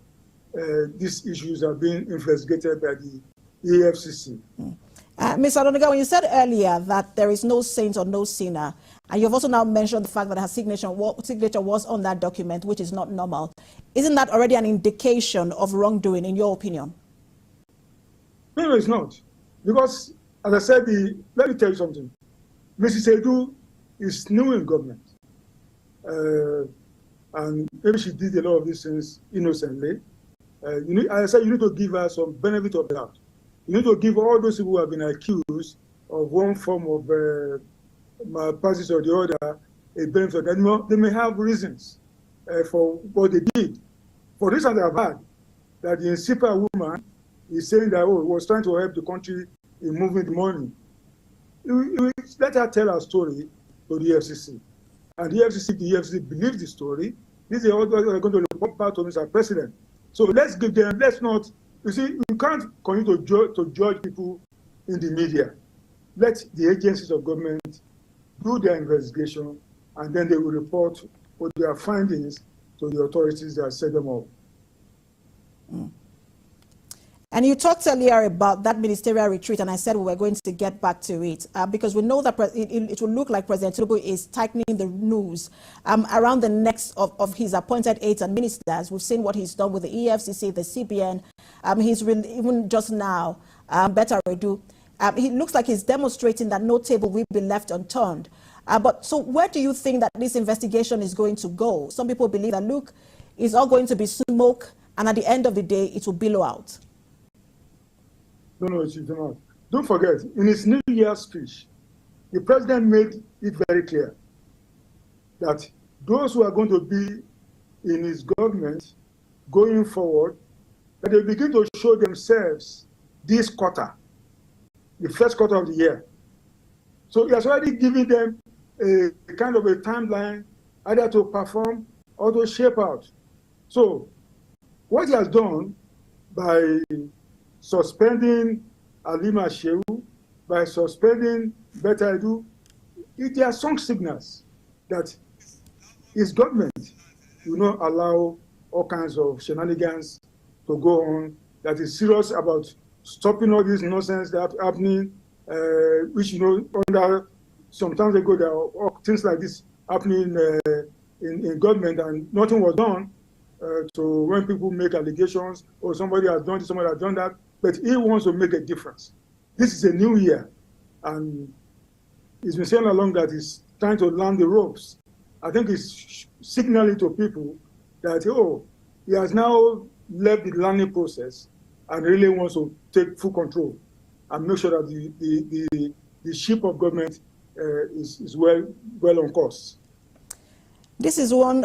these issues are being investigated by the EFCC. Ms. Adoniga, when you said earlier that there is no saint or no sinner, and you've also now mentioned the fact that her signature was on that document, which is not normal, isn't that already an indication of wrongdoing, in your opinion? No, it's not. Because, as I said, let me tell you something. Mrs. Edu is new in government. And maybe she did a lot of these things innocently. As I said, you need to give her some benefit of the doubt. You need to give all those people who have been accused of one form of malpractice or the other a benefit. They may have reasons for what they did. For instance, I've heard that the Insipa woman is saying that, he was trying to help the country in moving the money. Let her tell her story to the EFCC. And the EFCC believes the story. This is what they're going to report back to Mr. President. So let's not, you see, you can't continue to judge people in the media. Let the agencies of government do their investigation, and then they will report what their findings to the authorities that set them up. And you talked earlier about that ministerial retreat, and I said we were going to get back to it because we know that it will look like President Tinubu is tightening the noose around the necks of his appointed aides and ministers. We've seen what he's done with the EFCC, the CBN. He's really, even just now, Betta Edu. He looks like he's demonstrating that no table will be left unturned. But so where do you think that this investigation is going to go? Some people believe that, look, it's all going to be smoke, and at the end of the day, it will billow out. No, it should not. Don't forget, in his New Year's speech, the president made it very clear that those who are going to be in his government going forward, that they begin to show themselves this quarter. the first quarter of the year. So he has already given them a kind of a timeline either to perform or to shape out. So what he has done by suspending Halima Shehu, by suspending Betta Edu, there are strong signals that his government will not allow all kinds of shenanigans to go on, that is serious about stopping all this nonsense that happening, which, under some time ago, there are things like this happening in government, and nothing was done to when people make allegations, or somebody has done this, somebody has done that, but he wants to make a difference. This is a new year, and he's been saying along that he's trying to learn the ropes. I think he's signaling to people that, he has now left the learning process and really wants to take full control and make sure that the ship of government is well on course. This is one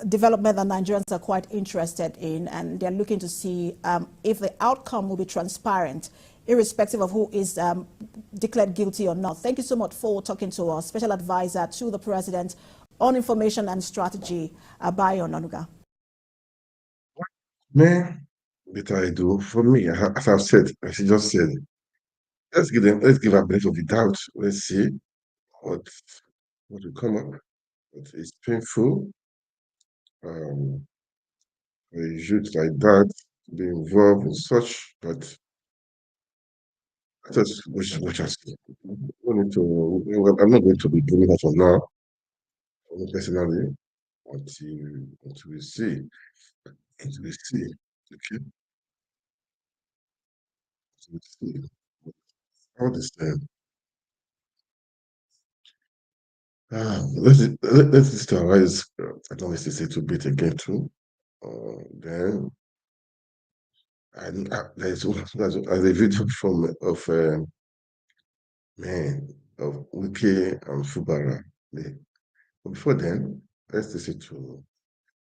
development that Nigerians are quite interested in, and they're looking to see if the outcome will be transparent, irrespective of who is declared guilty or not. Thank you so much for talking to us, Special Advisor to the President on Information and Strategy, Bayo Onanuga. Man, Betta Edu, for me, as I've said, as you just said, let's give a benefit of the doubt. Let's see what will come up. It's painful. A youth like that be involved in such, but just watch us. I'm not going to be doing that for now, for me personally, until we see. Until we see. Okay. Until we see. All this time. Let's summarize. I don't want to say to beat again too. Then there's a video of Wike and Fubara. Before then, let's listen to.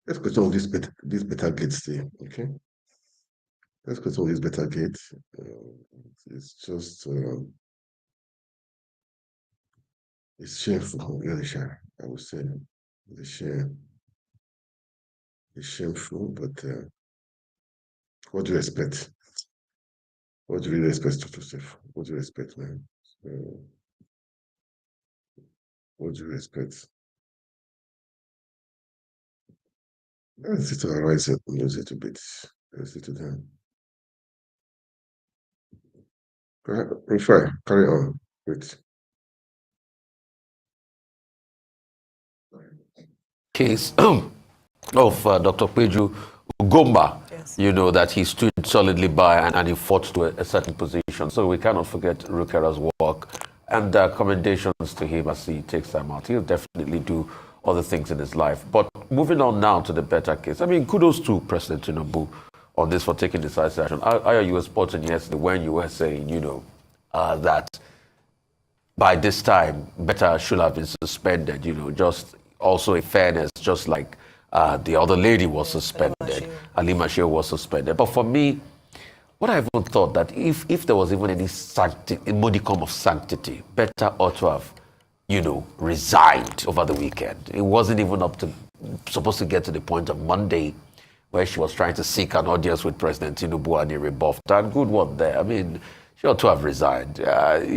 Let's go to this better gates thing, okay? Let's go to this better gate. It's just it's shameful, really shameful. I would say it's shameful, but what do you expect? What do you really expect, Joseph? What do you expect, man? What do you expect? Let's see to arise and lose it a bit. Let's see to them. Fine, carry on. Wait. Case of Dr. Peju Ugomba, yes. That he stood solidly by and he fought to a certain position. So we cannot forget Rukera's work, and commendations to him as he takes time out. He'll definitely do other things in his life. But moving on now to the Betta case. I mean, kudos to President Tinubu on this for taking decisive action. You were spotting yesterday when you were saying, that by this time, Betta should have been suspended, just also in fairness, just like the other lady was suspended, Halima Shehu was suspended. But for me, what I even thought that if there was even any a modicum of sanctity, Betta ought to have, resigned over the weekend. It wasn't even supposed to get to the point of Monday where she was trying to seek an audience with President Tinubu and he rebuffed her. And good one there. I mean, she ought to have resigned.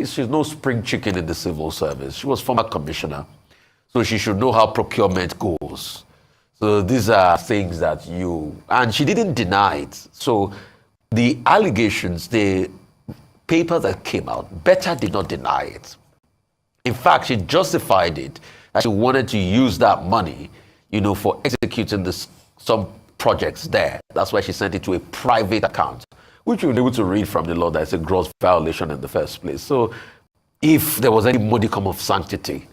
She's no spring chicken in the civil service. She was former commissioner. So she should know how procurement goes. So these are things that and she didn't deny it. So the allegations, the paper that came out, Betta did not deny it. In fact, she justified it, that she wanted to use that money, for executing some projects there. That's why she sent it to a private account, which we were able to read from the law that it's a gross violation in the first place. So if there was any modicum of sanctity,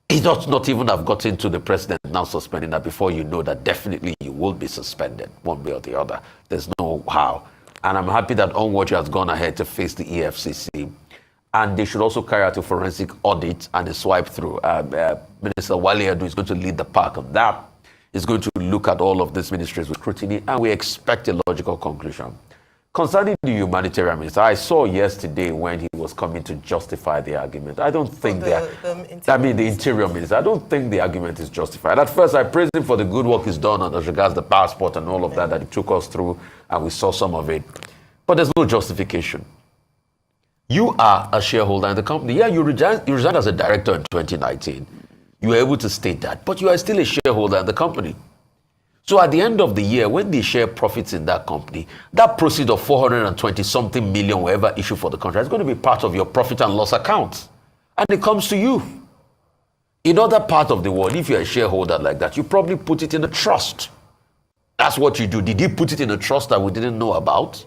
it ought not even have gotten to the president now suspending that before you know that definitely you will be suspended one way or the other. There's no how. And I'm happy that Onwatch has gone ahead to face the EFCC. And they should also carry out a forensic audit and a swipe through. Minister Betta Edu is going to lead the pack on that. He's going to look at all of these ministries with scrutiny, and we expect a logical conclusion. Concerning the humanitarian minister, I saw yesterday when he was coming to justify the argument. I don't think the interior minister, I don't think the argument is justified. At first, I praised him for the good work he's done as regards the passport and all of that he took us through, and we saw some of it. But there's no justification. You are a shareholder in the company. Yeah, you resigned as a director in 2019. You were able to state that, but you are still a shareholder in the company. So at the end of the year, when they share profits in that company, that proceed of 420-something million, whatever issue for the country, is going to be part of your profit and loss account. And it comes to you. In other part of the world, if you're a shareholder like that, you probably put it in a trust. That's what you do. Did he put it in a trust that we didn't know about?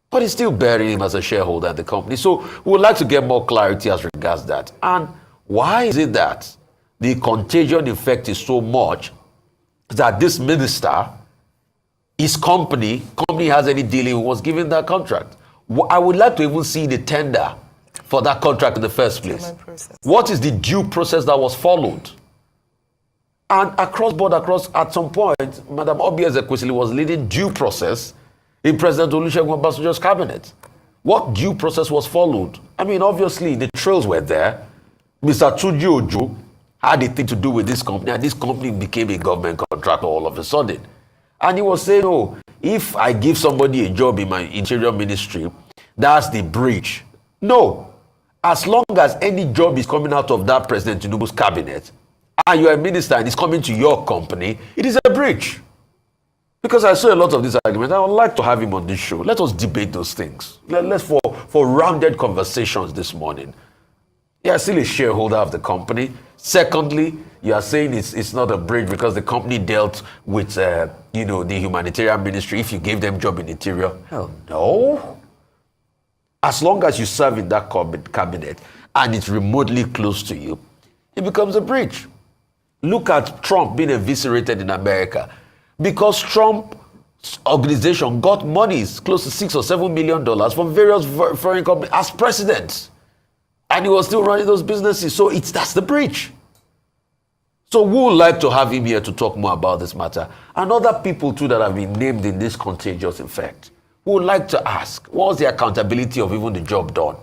But he's still bearing him as a shareholder in the company. So we would like to get more clarity as regards that. And why is it that the contagion effect is so much that this minister, his company has any dealing, was given that contract? I would like to even see the tender for that contract in the first place. What is the due process that was followed? And at some point, Madam Obi Ezekwesili was leading due process in President Olusegun Obasanjo's cabinet. What due process was followed? I mean, obviously, the trails were there. Mr. Tunji Ojo had a thing to do with this company, and this company became a government contractor all of a sudden. And he was saying, oh, if I give somebody a job in my interior ministry, that's the breach. No. As long as any job is coming out of that President Tinubu's cabinet, and you're a minister and it's coming to your company, it is a breach. Because I saw a lot of these arguments. I would like to have him on this show. Let us debate those things. Let's for rounded conversations this morning. You are still a shareholder of the company. Secondly, you are saying it's not a breach because the company dealt with the humanitarian ministry. If you gave them job in interior, hell no. As long as you serve in that cabinet and it's remotely close to you, it becomes a breach. Look at Trump being eviscerated in America because Trump's organization got monies close to $6 or $7 million from various foreign companies as president. And he was still running those businesses. So that's the breach. So we would like to have him here to talk more about this matter. And other people too that have been named in this contagious effect. We would like to ask, what was the accountability of even the job done?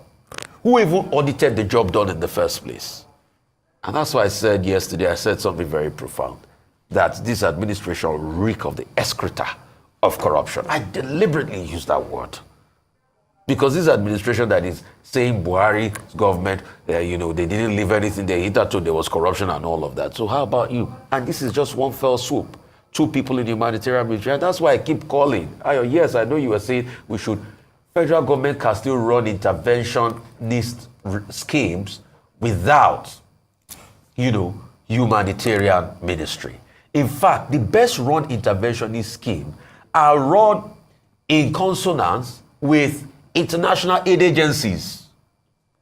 Who even audited the job done in the first place? And that's why I said yesterday, I said something very profound, that this administration reek of the excreta of corruption. I deliberately use that word. Because this administration that is saying Buhari's government, they didn't leave anything there. Hitherto there was corruption and all of that. So how about you? And this is just one fell swoop. 2 people in the humanitarian ministry. And that's why I keep calling. Yes, I know you were saying federal government can still run interventionist schemes without, humanitarian ministry. In fact, the best run interventionist schemes are run in consonance with international aid agencies.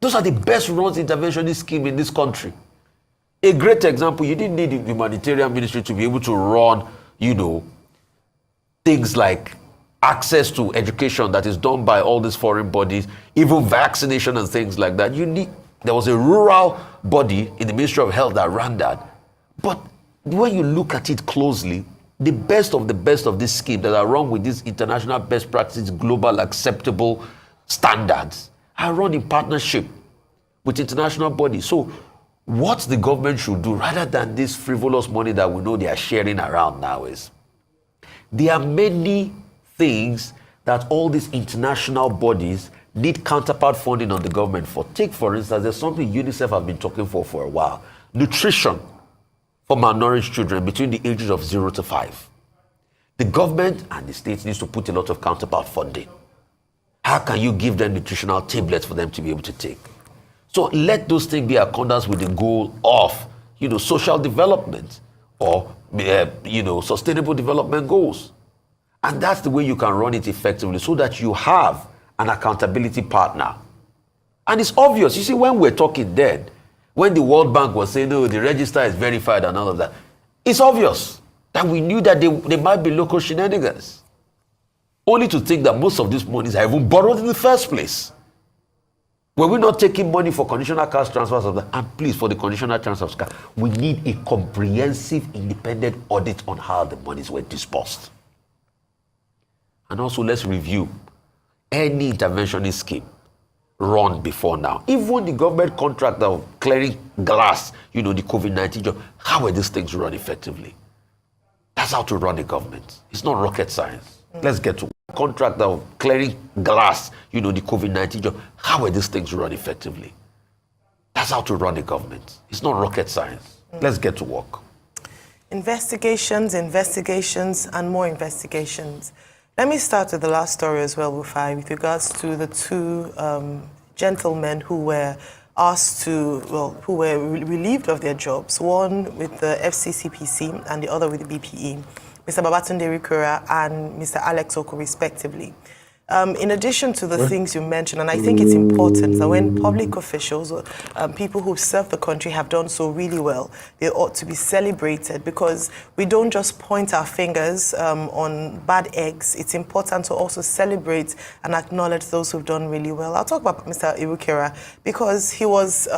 Those are the best run interventionist schemes in this country. A great example, you didn't need the humanitarian ministry to be able to run, things like access to education that is done by all these foreign bodies, even vaccination and things like that. There was a rural body in the Ministry of Health that ran that. But when you look at it closely, the best of this scheme that are run with these international best practices, global acceptable standards, are run in partnership with international bodies. So what the government should do, rather than this frivolous money that we know they are sharing around now, is there are many things that all these international bodies need counterpart funding on the government for. Take, for instance, there's something UNICEF have been talking for a while. Nutrition for malnourished children between the ages of 0 to 5. The government and the states needs to put a lot of counterpart funding. How can you give them nutritional tablets for them to be able to take? So let those things be accordance with the goal of, social development or, sustainable development goals. And that's the way you can run it effectively, so that you have an accountability partner. And it's obvious. You see, when we're talking then, when the World Bank was saying, no, the register is verified and all of that, it's obvious that we knew that they might be local shenanigans. Only to think that most of these monies are even borrowed in the first place. Were we not taking money for conditional cash transfers of that? And please, for the conditional transfers, we need a comprehensive independent audit on how the monies were disbursed. And also, let's review any interventionist scheme run before now. Even the government contract of clearing glass, the COVID-19 job, how were these things run effectively? That's how to run a government. It's not rocket science. Let's get to contract of clearing glass, the COVID-19 job, how were these things run effectively? That's how to run a government. It's not rocket science. Let's get to work. Investigations, and more investigations. Let me start with the last story as well, Rufai, with regards to the two gentlemen who were asked to, who were relieved of their jobs, one with the FCCPC and the other with the BPE, Mr. Babatunde Rikura and Mr. Alex Oko, respectively. In addition to the things you mentioned, and I think it's important that when public officials or people who serve the country have done so really well, they ought to be celebrated, because we don't just point our fingers on bad eggs. It's important to also celebrate and acknowledge those who've done really well. I'll talk about Mr. Irukera because he was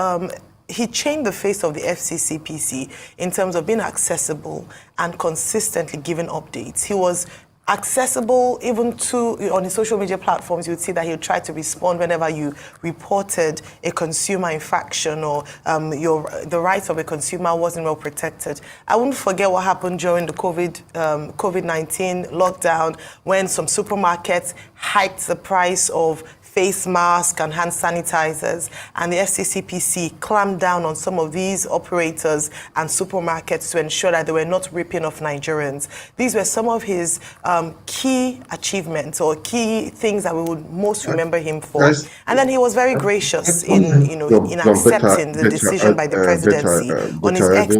he changed the face of the FCCPC in terms of being accessible and consistently giving updates. He was accessible even to, on his social media platforms. You would see that he would try to respond whenever you reported a consumer infraction or the rights of a consumer wasn't well protected. I wouldn't forget what happened during the COVID-19 lockdown when some supermarkets hiked the price of face masks and hand sanitizers, and the FCCPC clamped down on some of these operators and supermarkets to ensure that they were not ripping off Nigerians. These were some of his key achievements or key things that we would most remember him for. And then he was very gracious in accepting the decision by the presidency on his ex.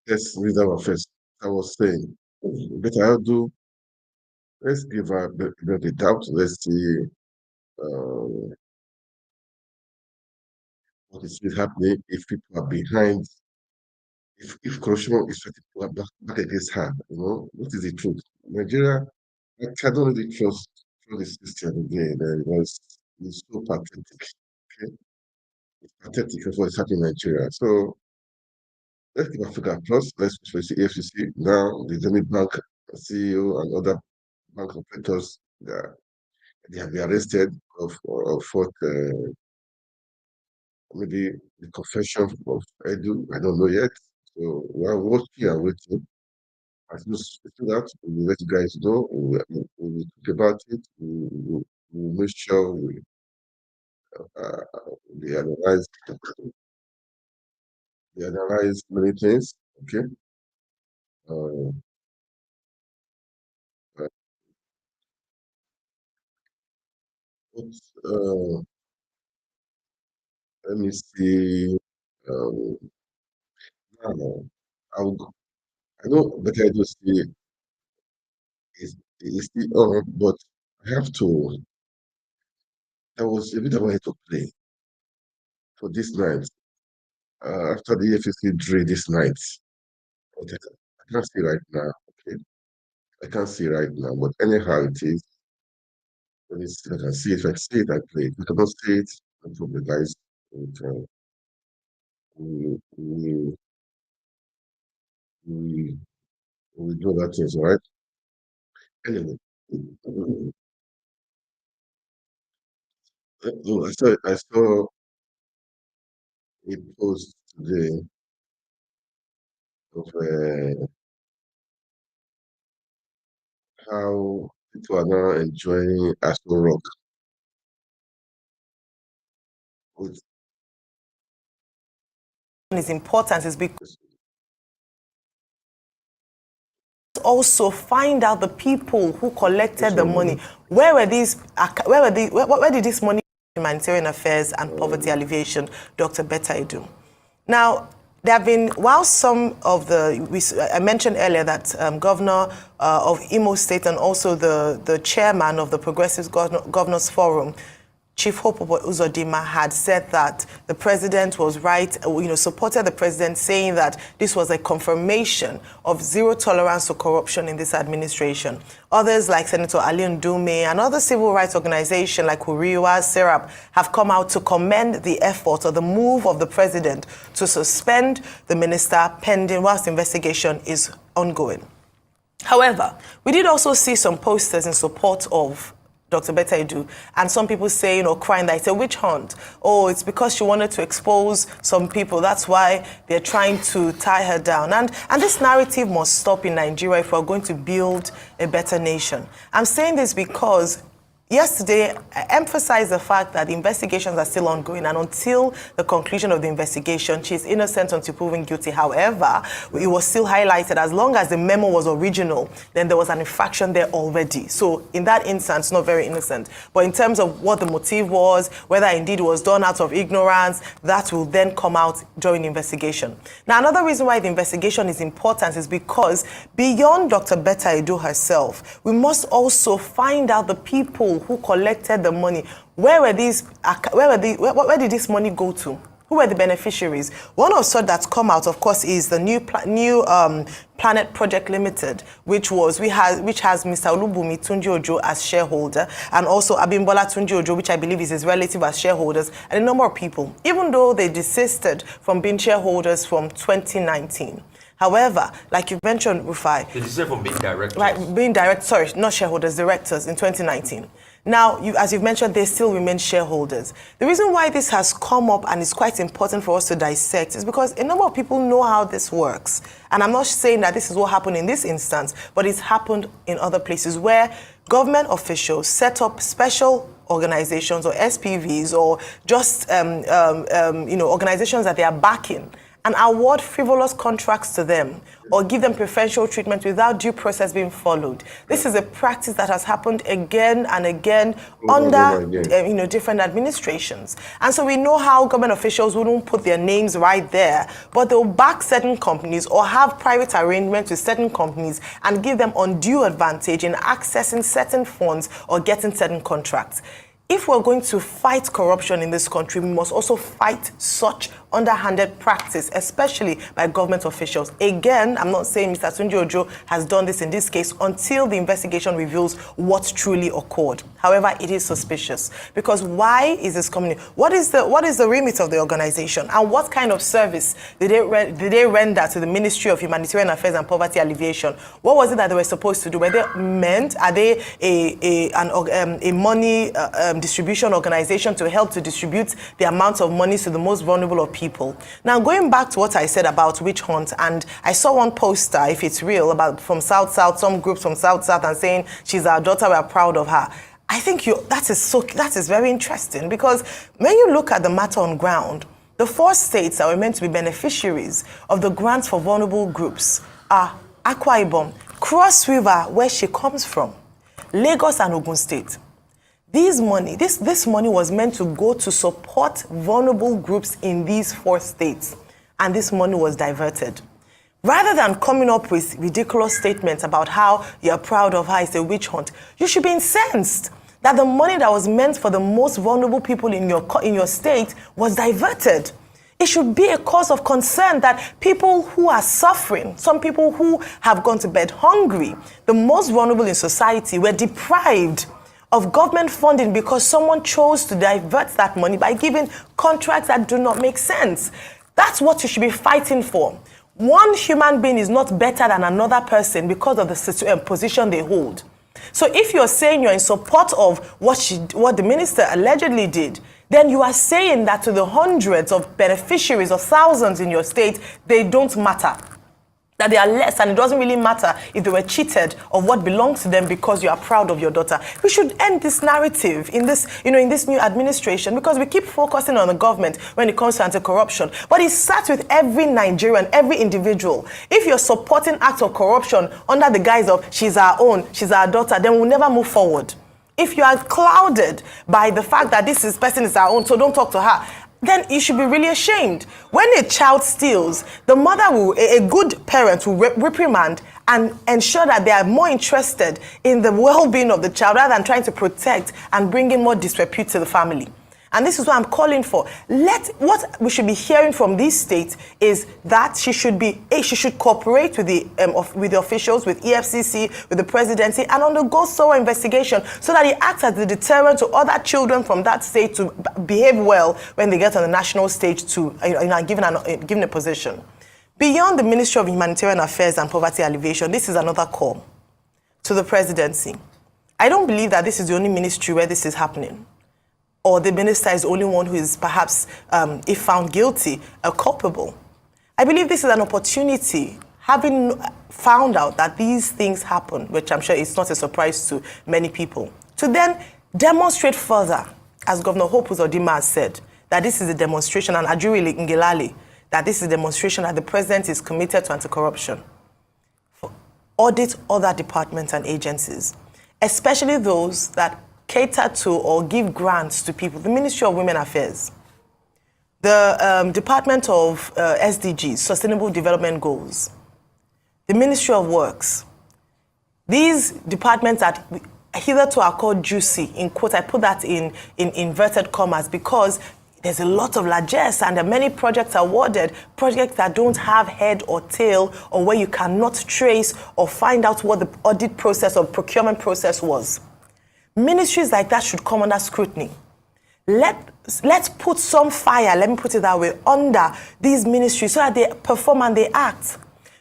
Let's read our first. I was saying, Betta Edu, let's give her the doubt. Let's see what is happening if people are behind, if corruption is back against her. What is the truth? Nigeria, I don't really trust the system again. It's so pathetic. Okay, it's pathetic of what's happening in Nigeria. So let's give Africa plus. Let's face the EFCC now. The ZENITH Bank CEO and other bank operators, they have been arrested for maybe the confession of Edu. I don't know yet. So we are watching and waiting. As soon as that, we will let you guys know. We will talk about it. We will make sure we analyze many things. Okay. Let me see. Now, I know Betta Edu is still on, but I have to. There was a bit of a to play for this night. After the EFCC drill this night, but I can't see right now. Okay, I can't see right now. But anyhow, it is. Let me see if I can see it. If I see it, I play it. If I cannot see it, no problem, guys. We do that things, all right? Anyway, I saw a post today of how people are now enjoying Astro Rock. Its importance is because also find out the people who collected the money. Where did this money go? Humanitarian affairs and poverty alleviation, Dr. Betta Edu. Now, there have been, while some of I mentioned earlier that Governor of Imo State and also the chairman of the Progressive Governors Forum, Chief Hope Uzodimma, had said that the president was right, supported the president, saying that this was a confirmation of zero tolerance to corruption in this administration. Others like Senator Ali Ndume and other civil rights organizations like Huriwa, Serap have come out to commend the effort or the move of the president to suspend the minister pending whilst the investigation is ongoing. However, we did also see some posters in support of Dr. Betta Edu, and some people say, crying that it's a witch hunt. Oh, it's because she wanted to expose some people. That's why they're trying to tie her down. And this narrative must stop in Nigeria if we're going to build a better nation. I'm saying this because yesterday, I emphasized the fact that the investigations are still ongoing, and until the conclusion of the investigation, she's innocent until proven guilty. However, it was still highlighted as long as the memo was original, then there was an infraction there already. So in that instance, not very innocent. But in terms of what the motive was, whether indeed it was done out of ignorance, that will then come out during the investigation. Now, another reason why the investigation is important is because beyond Dr. Betta Edu herself, we must also find out the people who collected the money. Where did this money go to? Who were the beneficiaries? One of such that's come out, of course, is the new Planet Project Limited, which has Mr. Olubumi Tunji Ojo as shareholder, and also Abimbola Tunji Ojo, which I believe is his relative, as shareholders, and a number of people, even though they desisted from being shareholders from 2019. However, like you mentioned, Rufai, they desisted from being directors. Right, not shareholders, directors in 2019. Now, as you've mentioned, they still remain shareholders. The reason why this has come up and is quite important for us to dissect is because a number of people know how this works. And I'm not saying that this is what happened in this instance, but it's happened in other places where government officials set up special organizations or SPVs or just organizations that they are backing and award frivolous contracts to them or give them preferential treatment without due process being followed. This is a practice that has happened again and again under different administrations. And so we know how government officials wouldn't put their names right there, but they'll back certain companies or have private arrangements with certain companies and give them undue advantage in accessing certain funds or getting certain contracts. If we're going to fight corruption in this country, we must also fight such underhanded practice, especially by government officials. Again, I'm not saying Mr. Tunji Ojo has done this in this case until the investigation reveals what truly occurred. However, it is suspicious because why is this coming? What is the remit of the organization, and what kind of service did they render to the Ministry of Humanitarian Affairs and Poverty Alleviation? What was it that they were supposed to do? Were they are they a money distribution organization to help to distribute the amounts of money to the most vulnerable of people? Now, going back to what I said about witch hunt, and I saw one poster, if it's real, about from South, some groups from South, and saying she's our daughter, we're proud of her. I think that is very interesting, because when you look at the matter on ground, the 4 states that were meant to be beneficiaries of the grants for vulnerable groups are Akwa Ibom, Cross River, where she comes from, Lagos and Ogun State. This money was meant to go to support vulnerable groups in these 4 states, and this money was diverted. Rather than coming up with ridiculous statements about how you're proud of her, it's a witch hunt, you should be incensed that the money that was meant for the most vulnerable people in your state was diverted. It should be a cause of concern that people who are suffering, some people who have gone to bed hungry, the most vulnerable in society, were deprived of government funding because someone chose to divert that money by giving contracts that do not make sense. That's what you should be fighting for. One human being is not better than another person because of the position they hold. So if you're saying you're in support of what the minister allegedly did, then you are saying that to the hundreds of beneficiaries or thousands in your state, they don't matter. That they are less, and it doesn't really matter if they were cheated of what belongs to them because you are proud of your daughter. We should end this narrative in this new administration, because we keep focusing on the government when it comes to anti-corruption. But it starts with every Nigerian, every individual. If you're supporting acts of corruption under the guise of she's our own, she's our daughter, then we'll never move forward. If you are clouded by the fact that this person is our own, so don't talk to her, then you should be really ashamed. When a child steals, the mother a good parent will reprimand and ensure that they are more interested in the well-being of the child rather than trying to protect and bring in more disrepute to the family. And this is what I'm calling for. What we should be hearing from these states is that she should cooperate with the officials, with EFCC, with the presidency, and undergo thorough investigation so that it acts as a deterrent to other children from that state to behave well when they get on the national stage to given a position. Beyond the Ministry of Humanitarian Affairs and Poverty Alleviation, this is another call to the presidency. I don't believe that this is the only ministry where this is happening, or the minister is the only one who is perhaps, if found guilty, culpable. I believe this is an opportunity, having found out that these things happen, which I'm sure is not a surprise to many people, to then demonstrate further, as Governor Hope Uzodinma has said, that this is a demonstration, and Ajuri Ngelale, that this is a demonstration that the president is committed to anti-corruption. Audit other departments and agencies, especially those that cater to or give grants to people. The Ministry of Women Affairs, the Department of SDGs, Sustainable Development Goals, the Ministry of Works. These departments that hitherto are called juicy, in quote, I put that in inverted commas, because there's a lot of largesse and there are many projects awarded, projects that don't have head or tail, or where you cannot trace or find out what the audit process or procurement process was. Ministries like that should come under scrutiny. Let's put some fire, let me put it that way, under these ministries so that they perform and they act.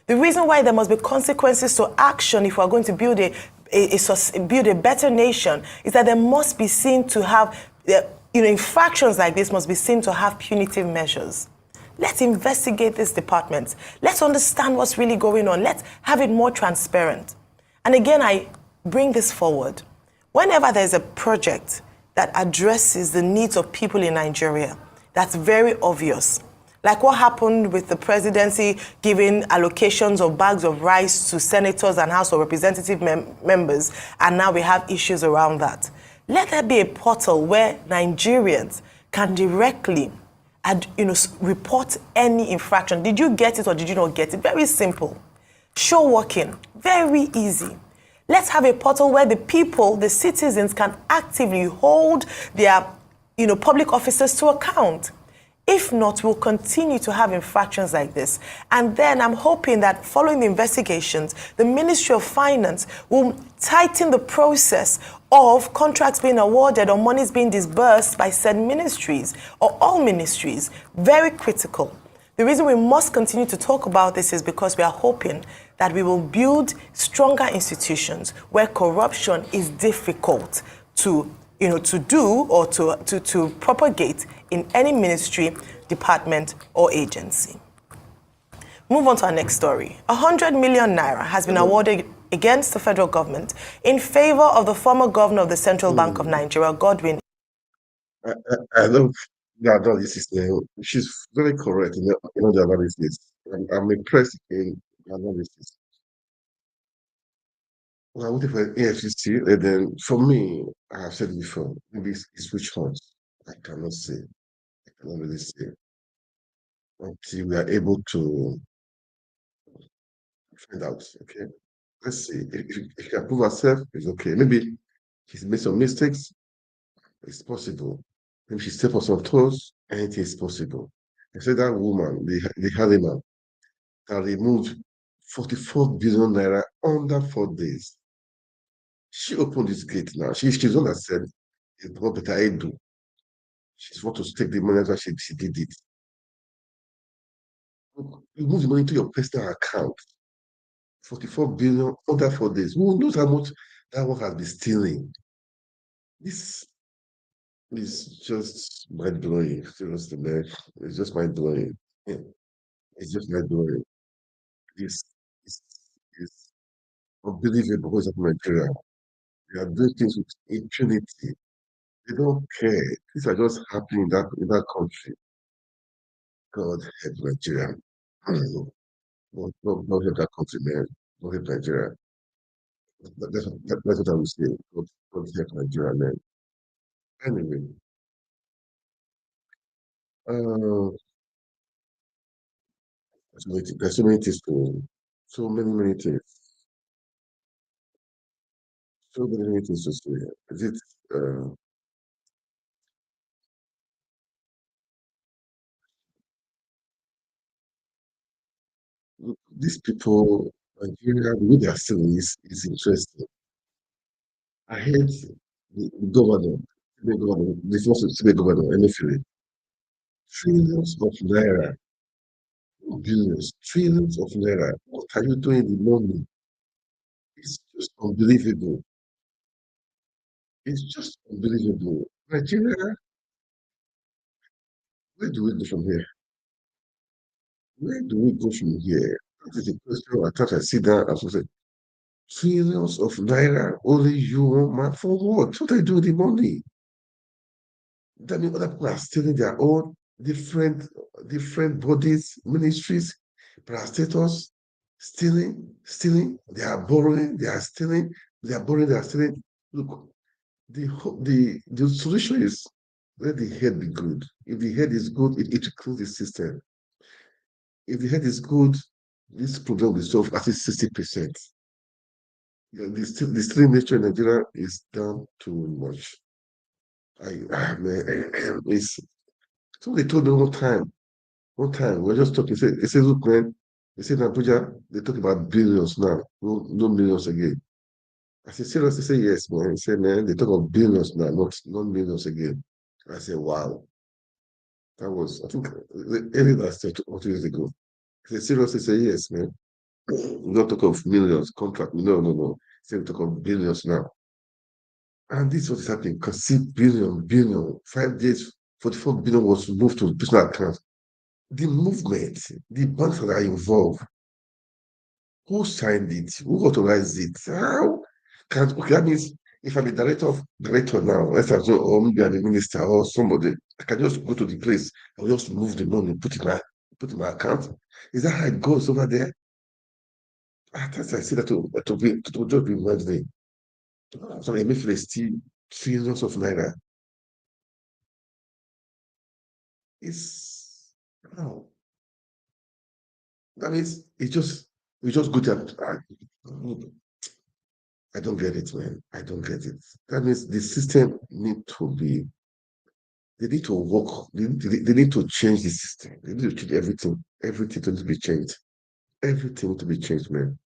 The reason why there must be consequences to action if we're going to build a better nation is that there must be seen to have infractions like this must be seen to have punitive measures. Let's investigate this department. Let's understand what's really going on. Let's have it more transparent. And again, I bring this forward. Whenever there's a project that addresses the needs of people in Nigeria, that's very obvious. Like what happened with the presidency giving allocations of bags of rice to senators and House of Representative members, and now we have issues around that. Let there be a portal where Nigerians can directly report any infraction. Did you get it or did you not get it? Very simple. Show working. Very easy. Let's have a portal where the people, the citizens, can actively hold their public officers to account. If not, we'll continue to have infractions like this. And then I'm hoping that following the investigations, the Ministry of Finance will tighten the process of contracts being awarded or monies being disbursed by said ministries or all ministries. Very critical. The reason we must continue to talk about this is because we are hoping that we will build stronger institutions where corruption is difficult to do or to propagate in any ministry, department, or agency. Move on to our next story. 100 million naira has been awarded against the federal government in favor of the former governor of the Central Bank of Nigeria, Godwin. I love the analysis. She's very correct in the analysis. I'm impressed in the analysis. Well, I waited for EFCC, and then for me, I have said before, maybe it's which ones. I cannot say. I cannot really say until we are able to find out. Okay, let's see. If you can prove herself, it's okay. Maybe she's made some mistakes. It's possible. Maybe she stepped on some toes. Anything is possible. I said that woman, the Halima, that removed 44 billion naira under 4 days. She opened this gate now. She's the one that said it's what Betta Edu. She's want to take the money as she did it. You move the money to your personal account. 44 billion under 4 days. Who knows how much that one has been stealing? This is just mind-blowing. Seriously, man. It's just mind-blowing. Yeah. It's just mind-blowing. It's unbelievable what's happening in Nigeria. They are doing things with impunity. They don't care. These are just happening in that country. God help Nigeria. God help that country, man. God help Nigeria. That's what I would say. God help Nigeria, man. Anyway, there's so many things so many things. So many things to say. Is it these people, Nigeria, the way they are selling is interesting. I heard the governor, the first state governor, Emefiele, trillions of naira, billions, trillions of naira. What are you doing with money? It's just unbelievable. It's just unbelievable. Nigeria, where do we go from here? Where do we go from here? That is the question. I thought I see that as I said, trillions of naira, only you, man, for what? What do I do with the money? That means other people are stealing their own different bodies, ministries, parastators, stealing. They are borrowing, they are stealing, they are borrowing, they are stealing. Look, the solution is let the head be good. If the head is good, it will close the system. If the head is good, this problem will be solved at least 60%. The stealing nature in Nigeria is down too much. It's so they told me one time, we were just talking, they said, look, man, they said in Abuja, they talk about billions now, no millions again. I said, seriously? They say, yes, man. He said, man, they talk of billions now, not millions again. I said, wow. That was, I think, early last year, 2 years ago. He said, seriously? Say, yes, man. We don't talk of millions, contract. No. He said, we talk of billions now. And this is what is happening. Because see, billion, 5 days, 44 billion was moved to personal accounts. The movement, the banks that are involved, who signed it? Who authorized it? How? Okay, that means if I'm a director now, let's assume, or maybe I'm a minister or somebody, I can just go to the place, I'll just move the money, put in my account. Is that how it goes over there? I see that to just be imagining. So I may feel still trillions of naira. It's no. That means we just go to I don't get it, man. I don't get it. That means the system they need to work, they need to change the system. They need to change everything. Everything needs to be changed. Everything needs to be changed, man.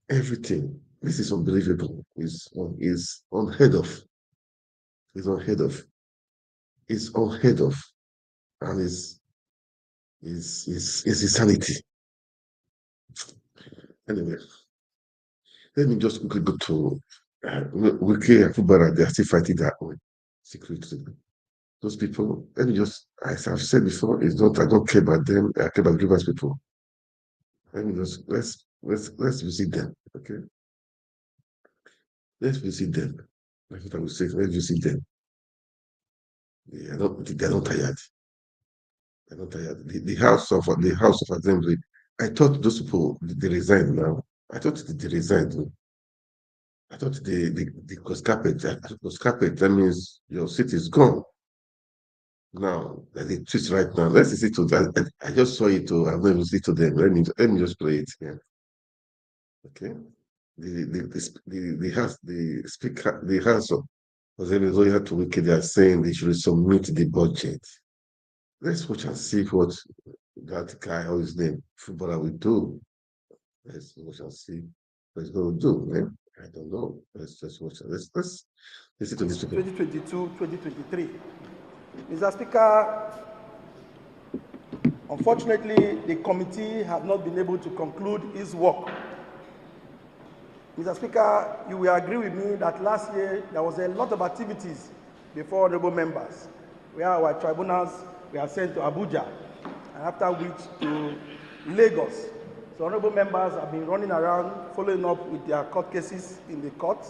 Everything. This is unbelievable. Is unheard of. It's unheard of. It's unheard of. And it's insanity. Anyway, let me just quickly go to Wiki and Fubara. They are still fighting that way secretly. Those people, let me just, as I've said before, it's not, I don't care about them, I care about Rivers people. Let me just, let's visit them, okay? Let's visit them. That's what I would say, let's visit them. They're not tired. They're not tired. The House of Assembly, I thought those people, they resigned now. I thought they resigned. I thought the cost carpet, that means your seat is gone. Now, there's a twist right now. Let's listen to that. I just saw it, I'm not even listening to them. Let me just play it here. Okay. The speaker, the House of Lawyer to Wiki, they are saying they should submit the budget. Let's watch and see what that guy, or his name, footballer, will do. Let's watch and see what he's going to do, man. I don't know. Let's just watch. Let's listen to this. 2022, 2023. Mr. Speaker, unfortunately, the committee has not been able to conclude its work. Mr. Speaker, you will agree with me that last year there was a lot of activities before honorable members, where our tribunals were sent to Abuja, and after which to Lagos. So honorable members have been running around following up with their court cases in the court,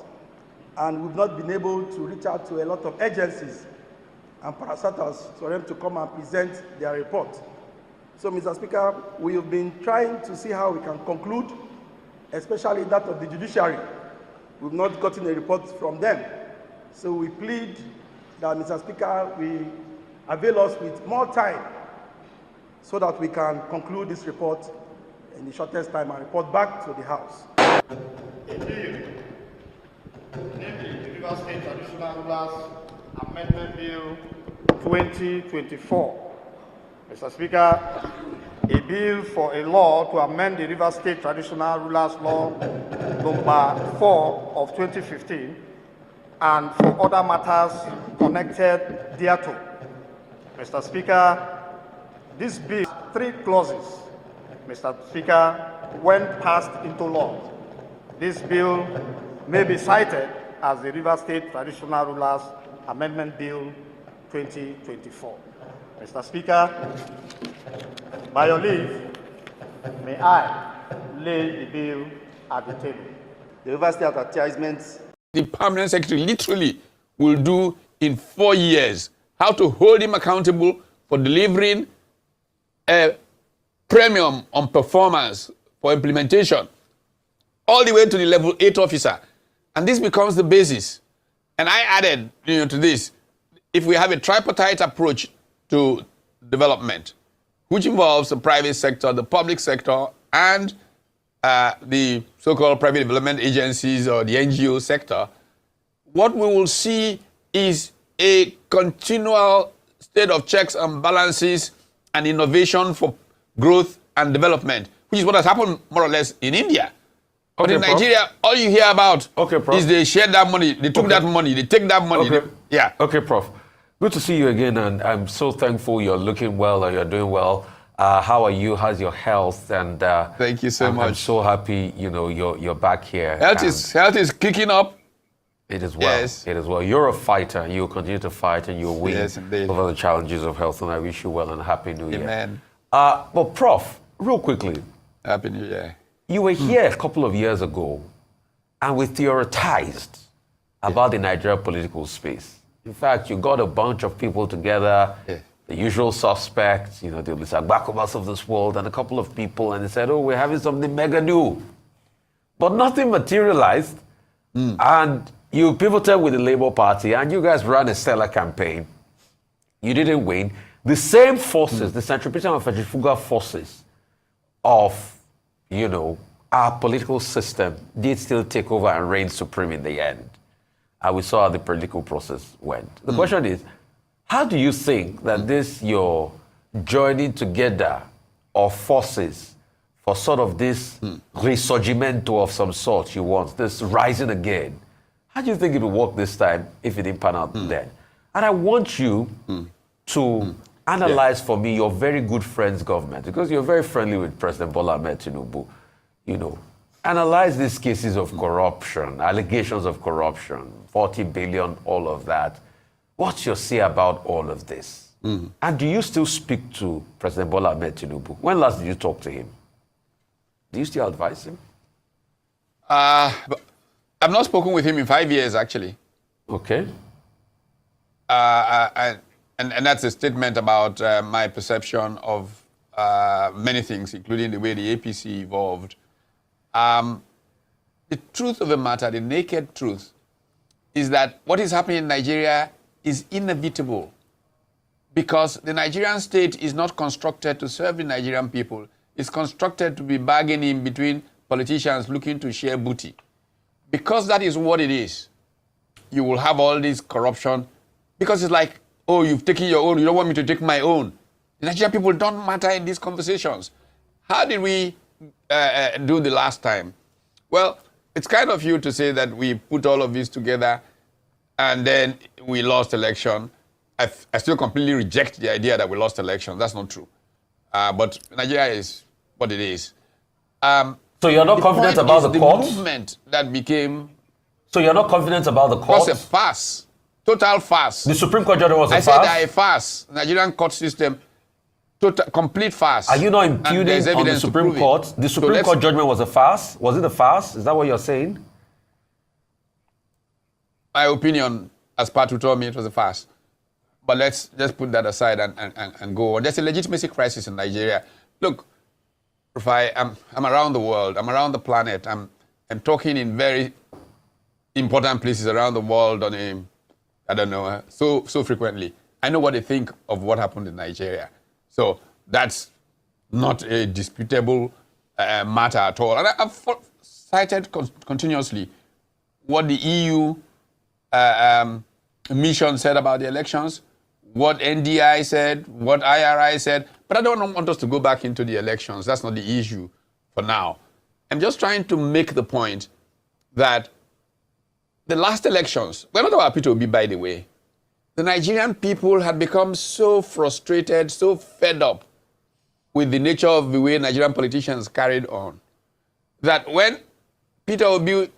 and we've not been able to reach out to a lot of agencies and parastatals for them to come and present their report. So, Mr. Speaker, we have been trying to see how we can conclude, especially that of the judiciary. We've not gotten a report from them. So we plead that, Mr. Speaker, we avail us with more time so that we can conclude this report in the shortest time and report back to the House. Namely, the River State Traditional Rulers Amendment Bill 2024. Mr. Speaker, a bill for a law to amend the River State Traditional Rulers Law number 4 of 2015 and for other matters connected thereto. Mr. Speaker, this bill has 3 clauses, Mr. Speaker, when passed into law. This bill may be cited as the River State Traditional Rulers Amendment Bill 2024. Mr. Speaker, by your leave, may I lay the bill at the table. The River State advertisements. The permanent secretary literally will do in 4 years, how to hold him accountable for delivering a premium on performance for implementation, all the way to the level 8 officer. And this becomes the basis. And I added to this, if we have a tripartite approach to development, which involves the private sector, the public sector, and the so-called private development agencies or the NGO sector, what we will see is a continual state of checks and balances and innovation for growth and development, which is what has happened more or less in India. But in Nigeria, all you hear about is they share that money, they took that money, they take that money. Yeah. Okay, Prof. Good to see you again, and I'm so thankful you're looking well and you're doing well. How are you? How's your health? And thank you so much. I'm so happy, you're back here. Health is kicking up. It is well. Yes. It is well. You're a fighter. You'll continue to fight and you'll win over the challenges of health. And I wish you well and Happy New Year. Amen. But Prof, real quickly. Happy New Year. You were here a couple of years ago and we theorized about the Nigeria political space. In fact, you got a bunch of people together, the usual suspects, the Lisagbakomas of this world, and a couple of people, and they said, oh, we're having something mega new. But nothing materialized. And you pivoted with the Labour Party, and you guys ran a stellar campaign. You didn't win. The same forces, the centripetal and centrifugal forces of, our political system did still take over and reign supreme in the end. And we saw how the political process went. The question is, how do you think that this, your joining together of forces for sort of this risorgimento of some sort you want, this rising again, how do you think it will work this time if it didn't pan out then? And I want you to analyze for me your very good friend's government, because you're very friendly with President Bola Ahmed Tinubu. Analyze these cases of corruption, allegations of corruption, 40 billion, all of that. What's your say about all of this? And do you still speak to President Bola Ahmed Tinubu? When last did you talk to him? Do you still advise him? I've not spoken with him in 5 years, actually. Okay. And that's a statement about my perception of many things, including the way the APC evolved. The truth of the matter, the naked truth, is that what is happening in Nigeria is inevitable, because the Nigerian state is not constructed to serve the Nigerian people. It's constructed to be bargaining between politicians looking to share booty. Because that is what it is, you will have all this corruption, because it's like, oh, you've taken your own, you don't want me to take my own. The Nigerian people don't matter in these conversations. How did we do the last time? Well, it's kind of you to say that we put all of this together and then we lost election. I still completely reject the idea that we lost election. That's not true. But Nigeria is what it is. So you're not confident about the court? The movement that became... So you're not confident about the court? It was a farce. Total farce. The Supreme Court judgment was a farce? I said a farce. Nigerian court system, complete farce. Are you not impugning on the Supreme Court? The Supreme Court judgment was a farce? Was it a farce? Is that what you're saying? My opinion, as Patu told me, it was a farce. But let's just put that aside and go on. There's a legitimacy crisis in Nigeria. Look, if I'm around the world, I'm around the planet, I'm talking in very important places around the world on a, I don't know, so frequently. I know what they think of what happened in Nigeria. So that's not a disputable matter at all. And I've cited continuously what the EU mission said about the elections, what NDI said, what IRI said, but I don't want us to go back into the elections. That's not the issue for now. I'm just trying to make the point that the last elections, we're not about P2B, by the way. The Nigerian people had become so frustrated, so fed up with the nature of the way Nigerian politicians carried on, that when Peter Obi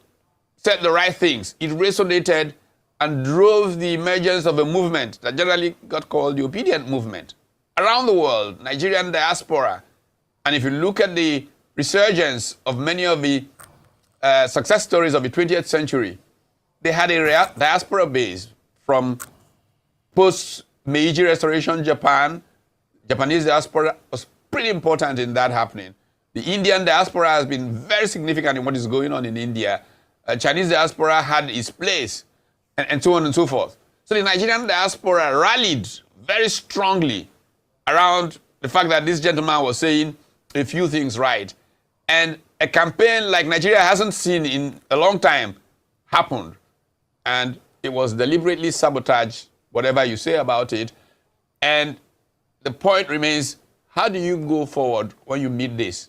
said the right things. It resonated and drove the emergence of a movement that generally got called the obedient movement. Around the world, Nigerian diaspora, and if you look at the resurgence of many of the success stories of the 20th century, they had a diaspora base from post-Meiji Restoration Japan. Japanese diaspora was pretty important in that happening. The Indian diaspora has been very significant in what is going on in India. Chinese diaspora had its place, and so on and so forth. So the Nigerian diaspora rallied very strongly around the fact that this gentleman was saying a few things right. And a campaign like Nigeria hasn't seen in a long time happened. And it was deliberately sabotaged, whatever you say about it. And the point remains, how do you go forward when you meet this?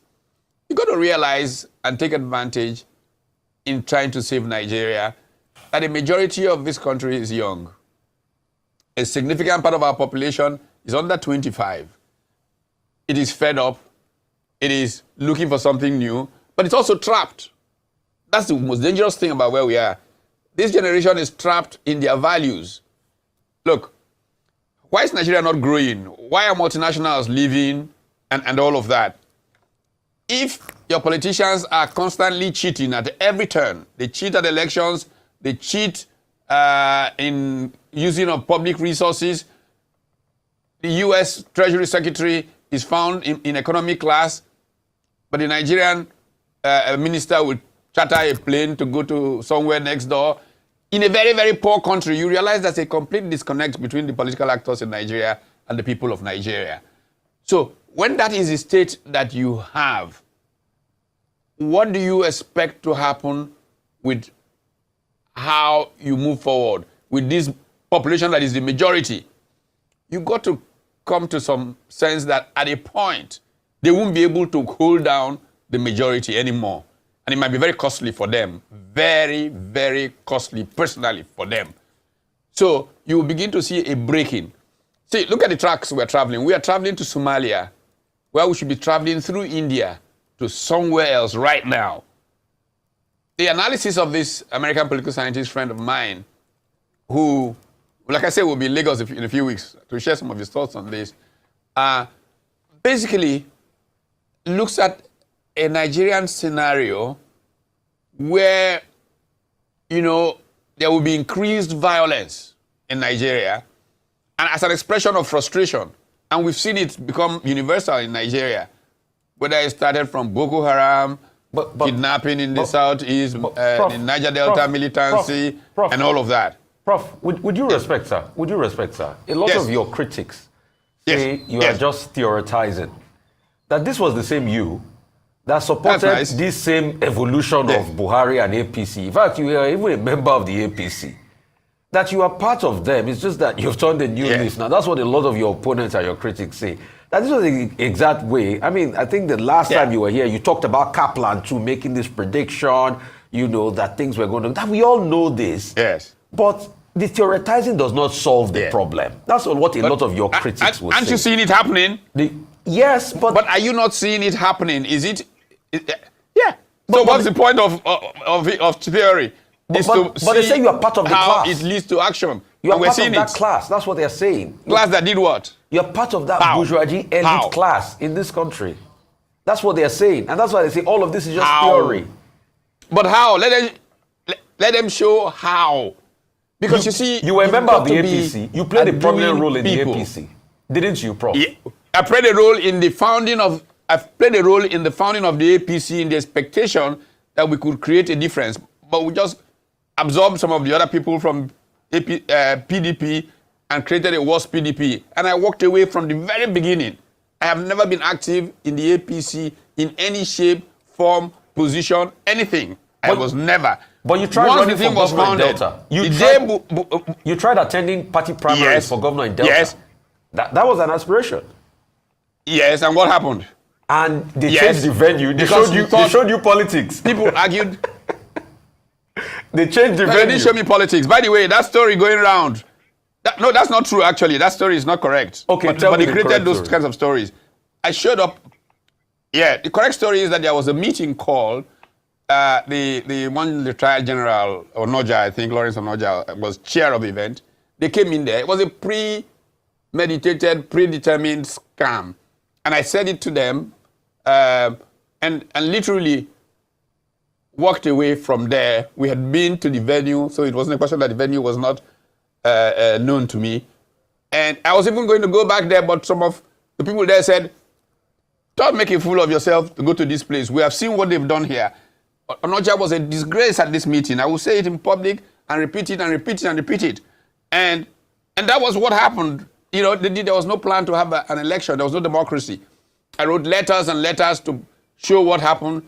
You've got to realize and take advantage in trying to save Nigeria that the majority of this country is young. A significant part of our population is under 25. It is fed up. It is looking for something new, but it's also trapped. That's the most dangerous thing about where we are. This generation is trapped in their values. Look, why is Nigeria not growing? Why are multinationals leaving and all of that? If your politicians are constantly cheating at every turn, they cheat at elections, they cheat in using of public resources. The U.S. Treasury Secretary is found in economy class, but the Nigerian minister will charter a plane to go to somewhere next door. In a very, very poor country, you realize there's a complete disconnect between the political actors in Nigeria and the people of Nigeria. So when that is the state that you have, what do you expect to happen with how you move forward with this population that is the majority? You got to come to some sense that at a point, they won't be able to hold down the majority anymore. And it might be very costly for them. Very, very costly personally for them. So you will begin to see a breaking. See, look at the tracks we're traveling. We are traveling to Somalia, where we should be traveling through India to somewhere else right now. The analysis of this American political scientist friend of mine, who, like I said, will be in Lagos in a few weeks to share some of his thoughts on this, basically looks at a Nigerian scenario where, you know, there will be increased violence in Nigeria, and as an expression of frustration, and we've seen it become universal in Nigeria, whether it started from Boko Haram, kidnapping in the southeast, in Niger Delta militancy, and all of that. Prof, would you respect, sir? Would you respect, sir? A lot of your critics say you are just theorizing. That this was the same you that supported this same evolution of Buhari and APC. In fact, you are even a member of the APC. That you are part of them. It's just that you've turned a new leaf now. That's what a lot of your opponents and your critics say. That this was the exact way. I mean, I think the last time you were here, you talked about Kaplan too, making this prediction, you know, that things were going to... That we all know this. Yes. But the theorizing does not solve the problem. That's what a lot of your critics would say. Aren't you seeing it happening? Yes, but... But are you not seeing it happening? Is it... So what's the point of theory? But they say you are part of the class. How it leads to action. You are part of that class. That's what they're saying. Class that did what? You're part of that bourgeoisie elite class in this country. That's what they're saying. And that's why they say all of this is just theory. But how? Let them show how. Because you see... You were a member of the APC. You played a prominent role in the APC. Didn't you, Prof? Yeah. I played a role in the founding of... I've played a role in the founding of the APC in the expectation that we could create a difference. But we just absorbed some of the other people from PDP and created a worse PDP. And I walked away from the very beginning. I have never been active in the APC in any shape, form, position, anything. I was never. But you tried running for governor in Delta. You tried attending party primaries for governor in Delta. Yes. That was an aspiration. Yes, and what happened? And they changed the venue. They showed you politics. People argued. They changed the venue. They didn't show me politics. By the way, that story going around. No, that's not true, actually. That story is not correct. Okay, but they created those kinds of stories. I showed up. Yeah, the correct story is that there was a meeting called the one retired general, Onoja, I think, Lawrence Onoja, was chair of the event. They came in there. It was a premeditated, predetermined scam. And I said it to them and literally walked away from there. We had been to the venue, so it wasn't a question that the venue was not known to me. And I was even going to go back there, but some of the people there said, don't make a fool of yourself to go to this place. We have seen what they've done here. Onoja was a disgrace at this meeting. I will say it in public and repeat it and repeat it and repeat it. And that was what happened. You know, there was no plan to have an election. There was no democracy. I wrote letters and letters to show what happened.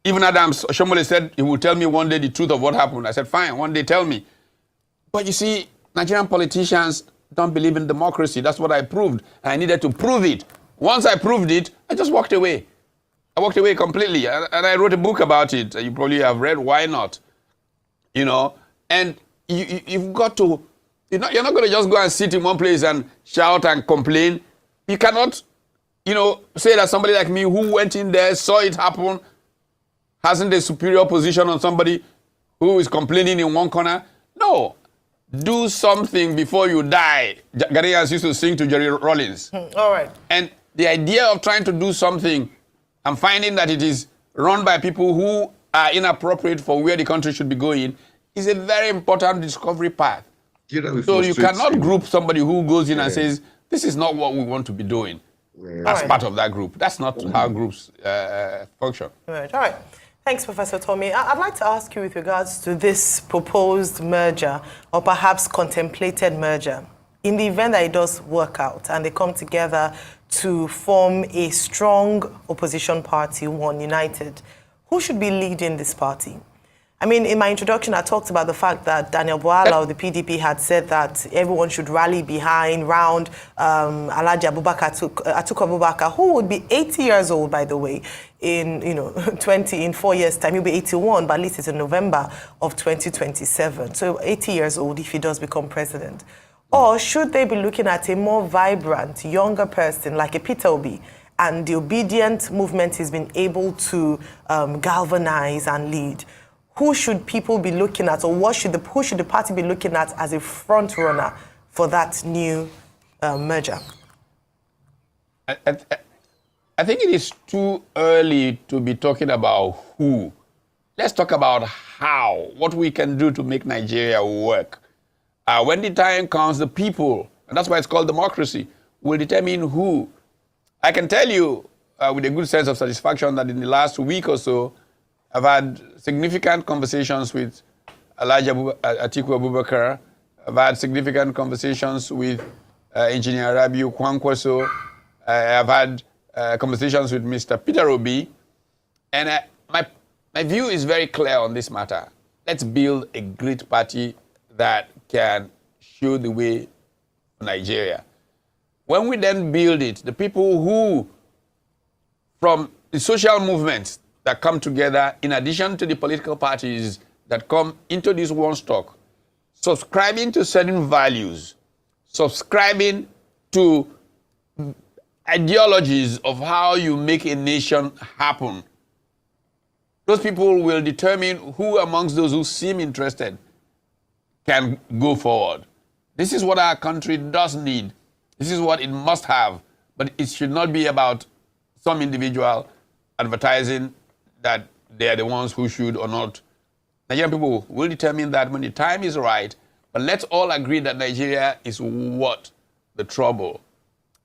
Even Adams Shomole said he would tell me one day the truth of what happened. I said, fine, one day tell me. But you see, Nigerian politicians don't believe in democracy. That's what I proved. I needed to prove it. Once I proved it, I just walked away. I walked away completely. And I wrote a book about it. You probably have read Why Not? You know, and you've got to, you're not going to just go and sit in one place and shout and complain. You cannot, you know, say that somebody like me who went in there, saw it happen, hasn't a superior position on somebody who is complaining in one corner. No. Do something before you die. Ghanaians used to sing to Jerry Rollins. All right. And the idea of trying to do something and finding that it is run by people who are inappropriate for where the country should be going is a very important discovery path. So you cannot group somebody who goes in and says, this is not what we want to be doing as part of that group. That's not how groups function. All right. Thanks, Professor Tommy. I'd like to ask you with regards to this proposed merger, or perhaps contemplated merger. In the event that it does work out and they come together to form a strong opposition party, one united, who should be leading this party? I mean, in my introduction, I talked about the fact that Daniel Bwala of the PDP had said that everyone should rally round Alhaji Atiku Abubakar, who would be 80 years old, by the way, in 4 years' time. He'll be 81, but at least it's in November of 2027. So 80 years old if he does become president. Or should they be looking at a more vibrant, younger person like a Peter Obi, and the obedient movement he's been able to galvanize and lead? Who should people be looking at, or who should the party be looking at as a front runner for that new merger? I think it is too early to be talking about who. Let's talk about how, what we can do to make Nigeria work. When the time comes, the people, and that's why it's called democracy, will determine who. I can tell you with a good sense of satisfaction that in the last week or so, I've had significant conversations with Alhaji Atiku Abubakar. I've had significant conversations with Engineer Rabiu Kwankwaso. I've had conversations with Mr. Peter Obi. And my view is very clear on this matter. Let's build a great party that can show the way for Nigeria. When we then build it, the people who, from the social movements that come together, in addition to the political parties that come into this one stock, subscribing to certain values, subscribing to ideologies of how you make a nation happen, those people will determine who amongst those who seem interested can go forward. This is what our country does need. This is what it must have. But it should not be about some individual advertising that they are the ones who should or not. Nigerian people will determine that when the time is right. But let's all agree that Nigeria is what? The trouble,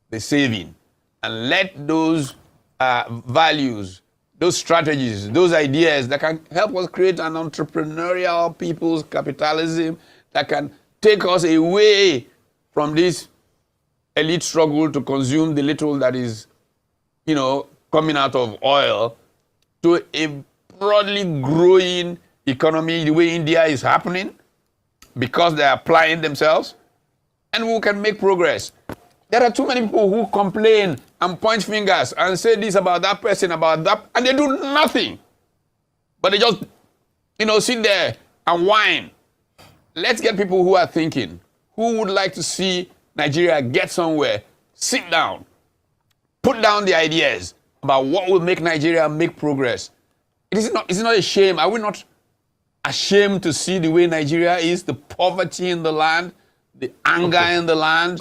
the saving. And let those values, those strategies, those ideas that can help us create an entrepreneurial people's capitalism that can take us away from this elite struggle to consume the little that is, coming out of oil, to a broadly growing economy the way India is happening, because they are applying themselves, and we can make progress. There are too many people who complain and point fingers and say this about that person, about that, and they do nothing. But they just, sit there and whine. Let's get people who are thinking, who would like to see Nigeria get somewhere, sit down, put down the ideas about what will make Nigeria make progress, Is it not a shame? Are we not ashamed to see the way Nigeria is, the poverty in the land, the anger in the land,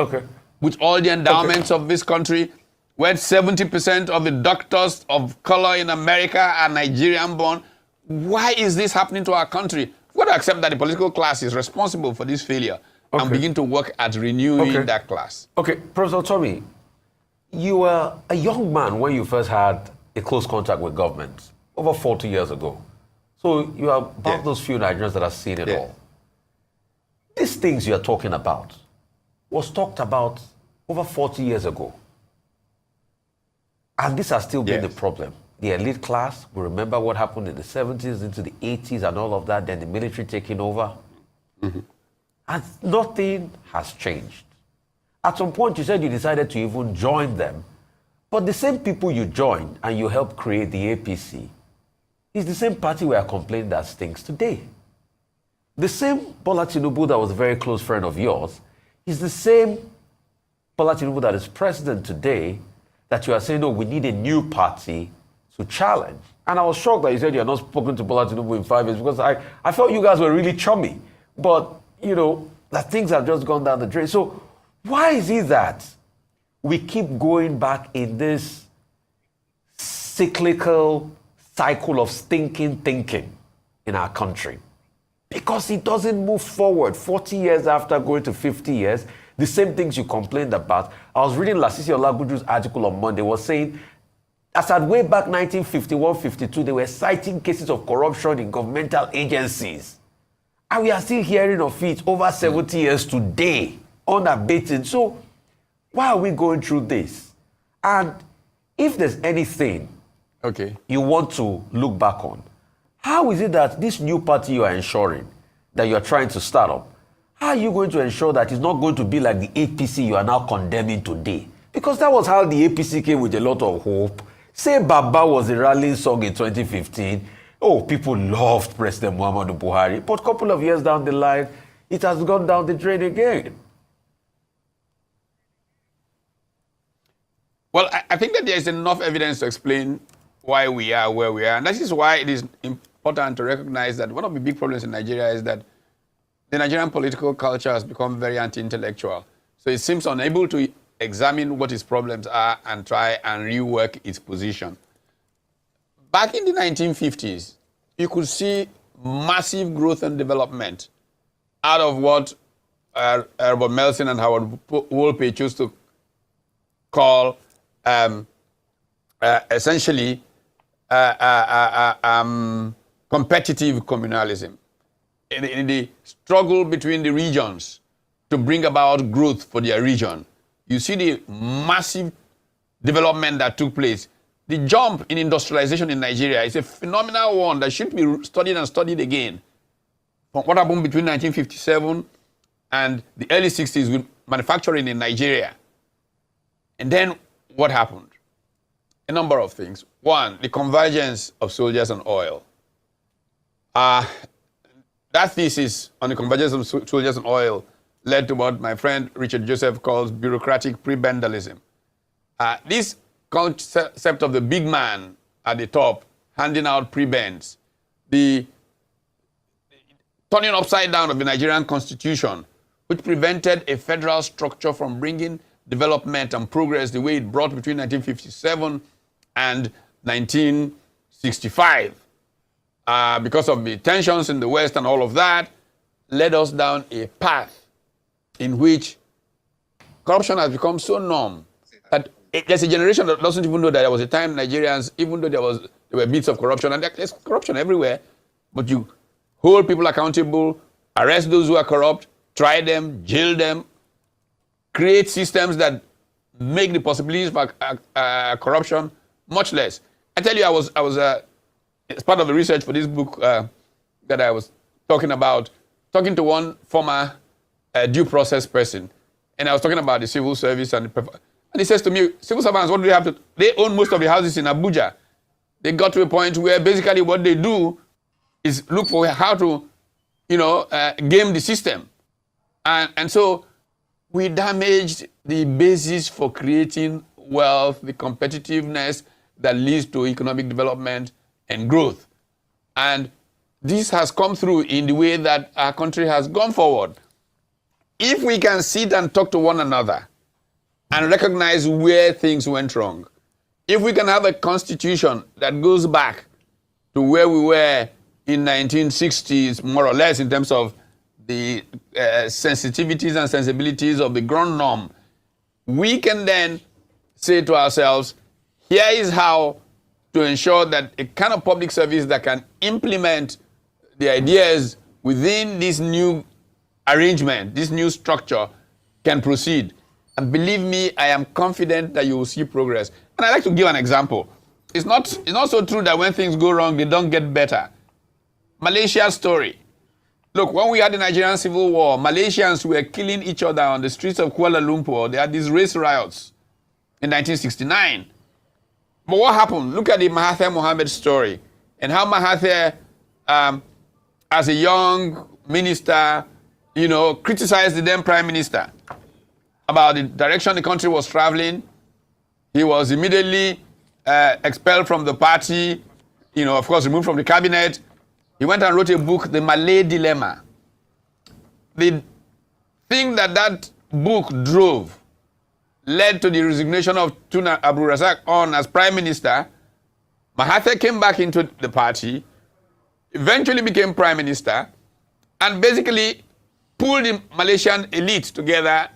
with all the endowments of this country, where 70% of the doctors of color in America are Nigerian born? Why is this happening to our country? We've got to accept that the political class is responsible for this failure and begin to work at renewing that class. Okay, Professor Tommy, you were a young man when you first had a close contact with government over 40 years ago. So you are about those few Nigerians that have seen it all. These things you are talking about was talked about over 40 years ago. And this has still been the problem. The elite class, we remember what happened in the 70s into the 80s and all of that, then the military taking over. And nothing has changed. At some point, you said you decided to even join them. But the same people you joined and you helped create the APC is the same party we are complaining that stinks today. The same Bola Tinubu that was a very close friend of yours is the same Bola Tinubu that is president today that you are saying, no, we need a new party to challenge. And I was shocked that you said you have not spoken to Bola Tinubu in 5 years because I felt you guys were really chummy. But, you know, that things have just gone down the drain. So why is it that we keep going back in this cyclical cycle of stinking thinking in our country? Because it doesn't move forward. 40 years after going to 50 years, the same things you complained about. I was reading Lasisi Olaguju's article on Monday, was saying, as at way back 1951-52, they were citing cases of corruption in governmental agencies. And we are still hearing of it over 70 years today, unabated. So why are we going through this? And if there's anything you want to look back on, how is it that this new party you are ensuring, that you are trying to start up, how are you going to ensure that it's not going to be like the APC you are now condemning today? Because that was how the APC came with a lot of hope. Say Baba was a rallying song in 2015. Oh, people loved President Muhammadu Buhari. But a couple of years down the line, it has gone down the drain again. Well, I think that there is enough evidence to explain why we are where we are. And that is why it is important to recognize that one of the big problems in Nigeria is that the Nigerian political culture has become very anti-intellectual. So it seems unable to examine what its problems are and try and rework its position. Back in the 1950s, you could see massive growth and development out of what Robert Melson and Howard Wolpe chose to call essentially competitive communalism. In the struggle between the regions to bring about growth for their region, you see the massive development that took place. The jump in industrialization in Nigeria is a phenomenal one that should be studied and studied again. From what happened between 1957 and the early 60s with manufacturing in Nigeria. And then what happened? A number of things. One, the convergence of soldiers and oil. That thesis on the convergence of soldiers and oil led to what my friend Richard Joseph calls bureaucratic prebendalism. This concept of the big man at the top handing out prebends, the turning upside down of the Nigerian constitution, which prevented a federal structure from bringing development and progress the way it brought between 1957 and 1965. Because of the tensions in the West and all of that, led us down a path in which corruption has become so norm that there's a generation that doesn't even know that there was a time Nigerians, even though there were bits of corruption, and there's corruption everywhere, but you hold people accountable, arrest those who are corrupt, try them, jail them, create systems that make the possibilities for corruption much less. I tell you, I was as part of the research for this book that I was talking about, talking to one former due process person, and I was talking about the civil service, and he says to me, civil servants, what do they have to? They own most of the houses in Abuja. They got to a point where basically what they do is look for how to, game the system, and so we damaged the basis for creating wealth, the competitiveness that leads to economic development and growth. And this has come through in the way that our country has gone forward. If we can sit and talk to one another and recognize where things went wrong, if we can have a constitution that goes back to where we were in 1960s, more or less, in terms of the sensitivities and sensibilities of the ground norm, we can then say to ourselves, here is how to ensure that a kind of public service that can implement the ideas within this new arrangement, this new structure, can proceed. And believe me, I am confident that you will see progress. And I'd like to give an example. It's not so true that when things go wrong, they don't get better. Malaysia's story. Look, when we had the Nigerian Civil War, Malaysians were killing each other on the streets of Kuala Lumpur. They had these race riots in 1969. But what happened? Look at the Mahathir Mohamad story and how Mahathir, as a young minister, criticized the then prime minister about the direction the country was traveling. He was immediately expelled from the party, of course, removed from the cabinet. He went and wrote a book, The Malay Dilemma. The thing that book drove led to the resignation of Tun Abdul Razak on as prime minister. Mahathir came back into the party, eventually became prime minister, and basically pulled the Malaysian elite together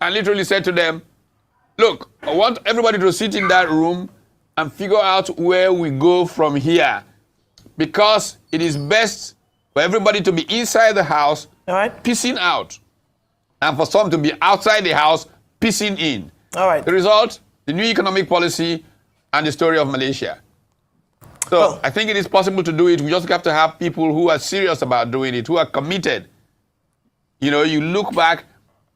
and literally said to them, look, I want everybody to sit in that room and figure out where we go from here, because it is best for everybody to be inside the house, all right, pissing out, and for some to be outside the house pissing in. All right. The result, the new economic policy and the story of Malaysia. So I think it is possible to do it. We just have to have people who are serious about doing it, who are committed. You look back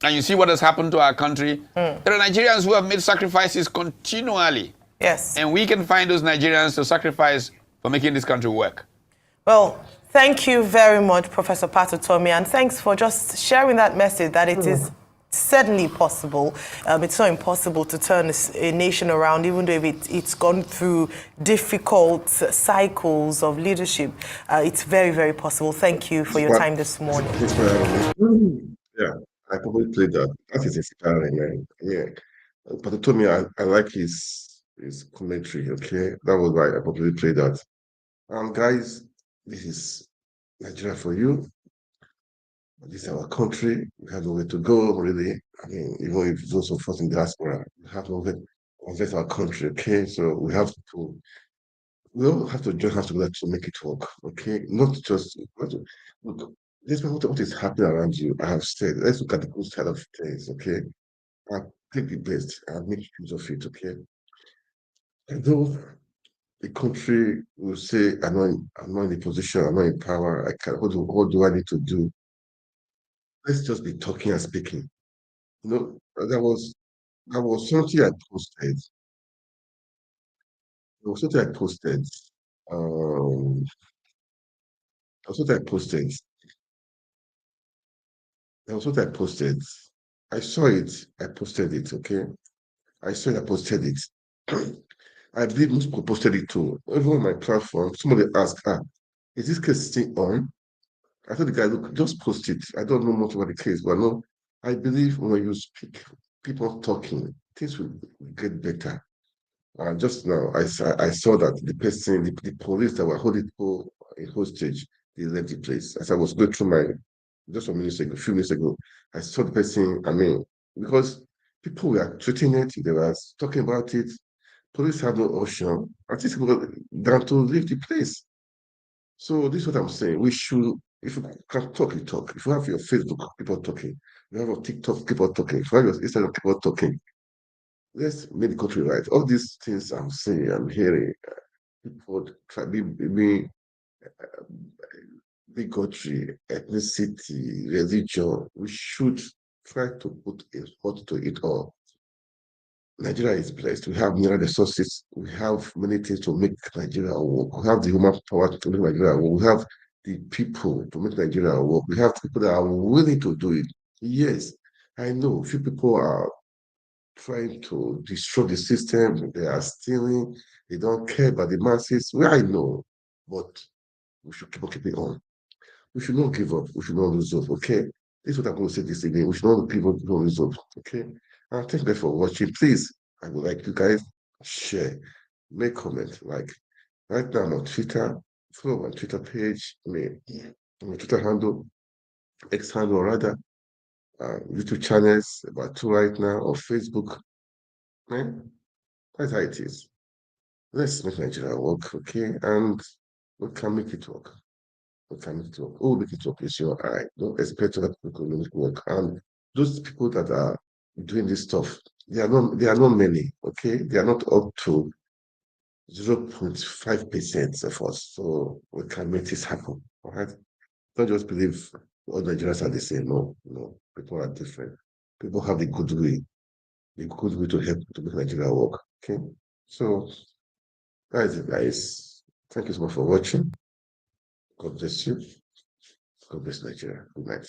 and you see what has happened to our country. There are Nigerians who have made sacrifices continually. Yes. And we can find those Nigerians to sacrifice for making this country work. Well, thank you very much, Professor Patutomi, and thanks for just sharing that message that it is certainly possible. It's not impossible to turn a nation around, even though it's gone through difficult cycles of leadership. It's very, very possible. Thank you for your time this morning. Yeah, I probably played that. That is inspiring, man. Yeah. Patutomi, I like his commentary, okay? That was why I probably played that. Guys, this is Nigeria for you. This is our country. We have nowhere to go, really. I mean, even if those of us in diaspora, we have to invest our country, okay? So we all have to join hands together to make it work, okay? Not just look. This is what is happening around you. I have said, let's look at the good side of things, okay? And take the best and make use of it, okay? Although the country will say, I'm not in the position, I'm not in power, what do I need to do? Let's just be talking and speaking. There was something I posted. There was something I posted. I saw it. I posted it. Okay. I saw it. I posted it. I believe most people posted it too. Even on my platform, somebody asked, is this case still on? I told the guy, look, just post it. I don't know much about the case, but no, I believe when you speak, people talking, things will get better. Just now, I saw that the police that were holding people in hostage, they left the place. As I was going through just a few minutes ago, I saw the person, because people were tweeting it, they were talking about it. Police have no option. I think people down to leave the place. So this is what I'm saying. We should, if you can talk, you talk. If you have your Facebook, people talking. If you have your TikTok, people talking. If you have your Instagram, people talking. Let's make the country right. All these things I'm saying, I'm hearing, people try being bigotry, ethnicity, religion. We should try to put a halt to it all. Nigeria is blessed. We have mineral resources. We have many things to make Nigeria work. We have the human power to make Nigeria work. We have the people to make Nigeria work. We have people that are willing to do it. Yes, I know few people are trying to destroy the system. They are stealing. They don't care about the masses. Well, I know, but We should keep on keeping on. We should not give up. We should not lose hope. Okay, this is what I'm going to say this evening. We should not give up. Don't lose hope. Okay. And thank you for watching. Please, I would like you guys share, make comment. Like right now, I'm on Twitter. Follow my Twitter page. My Twitter handle, X handle rather. YouTube channels, about 2 right now, or Facebook. Man, that's how it is. Let's make Nigeria work, okay? And we can make it work. We can make it work. Who will make it work is your eye. Don't expect other people to make it work. And those people that are doing this stuff, they are not many, okay? They are not up to 0.5% of us. So we can make this happen. All right. Don't just believe all Nigerians are the same. No, no. People are different. People have the good way to help to make Nigeria work. Okay. So that is it, guys. Thank you so much for watching. God bless you. God bless Nigeria. Good night.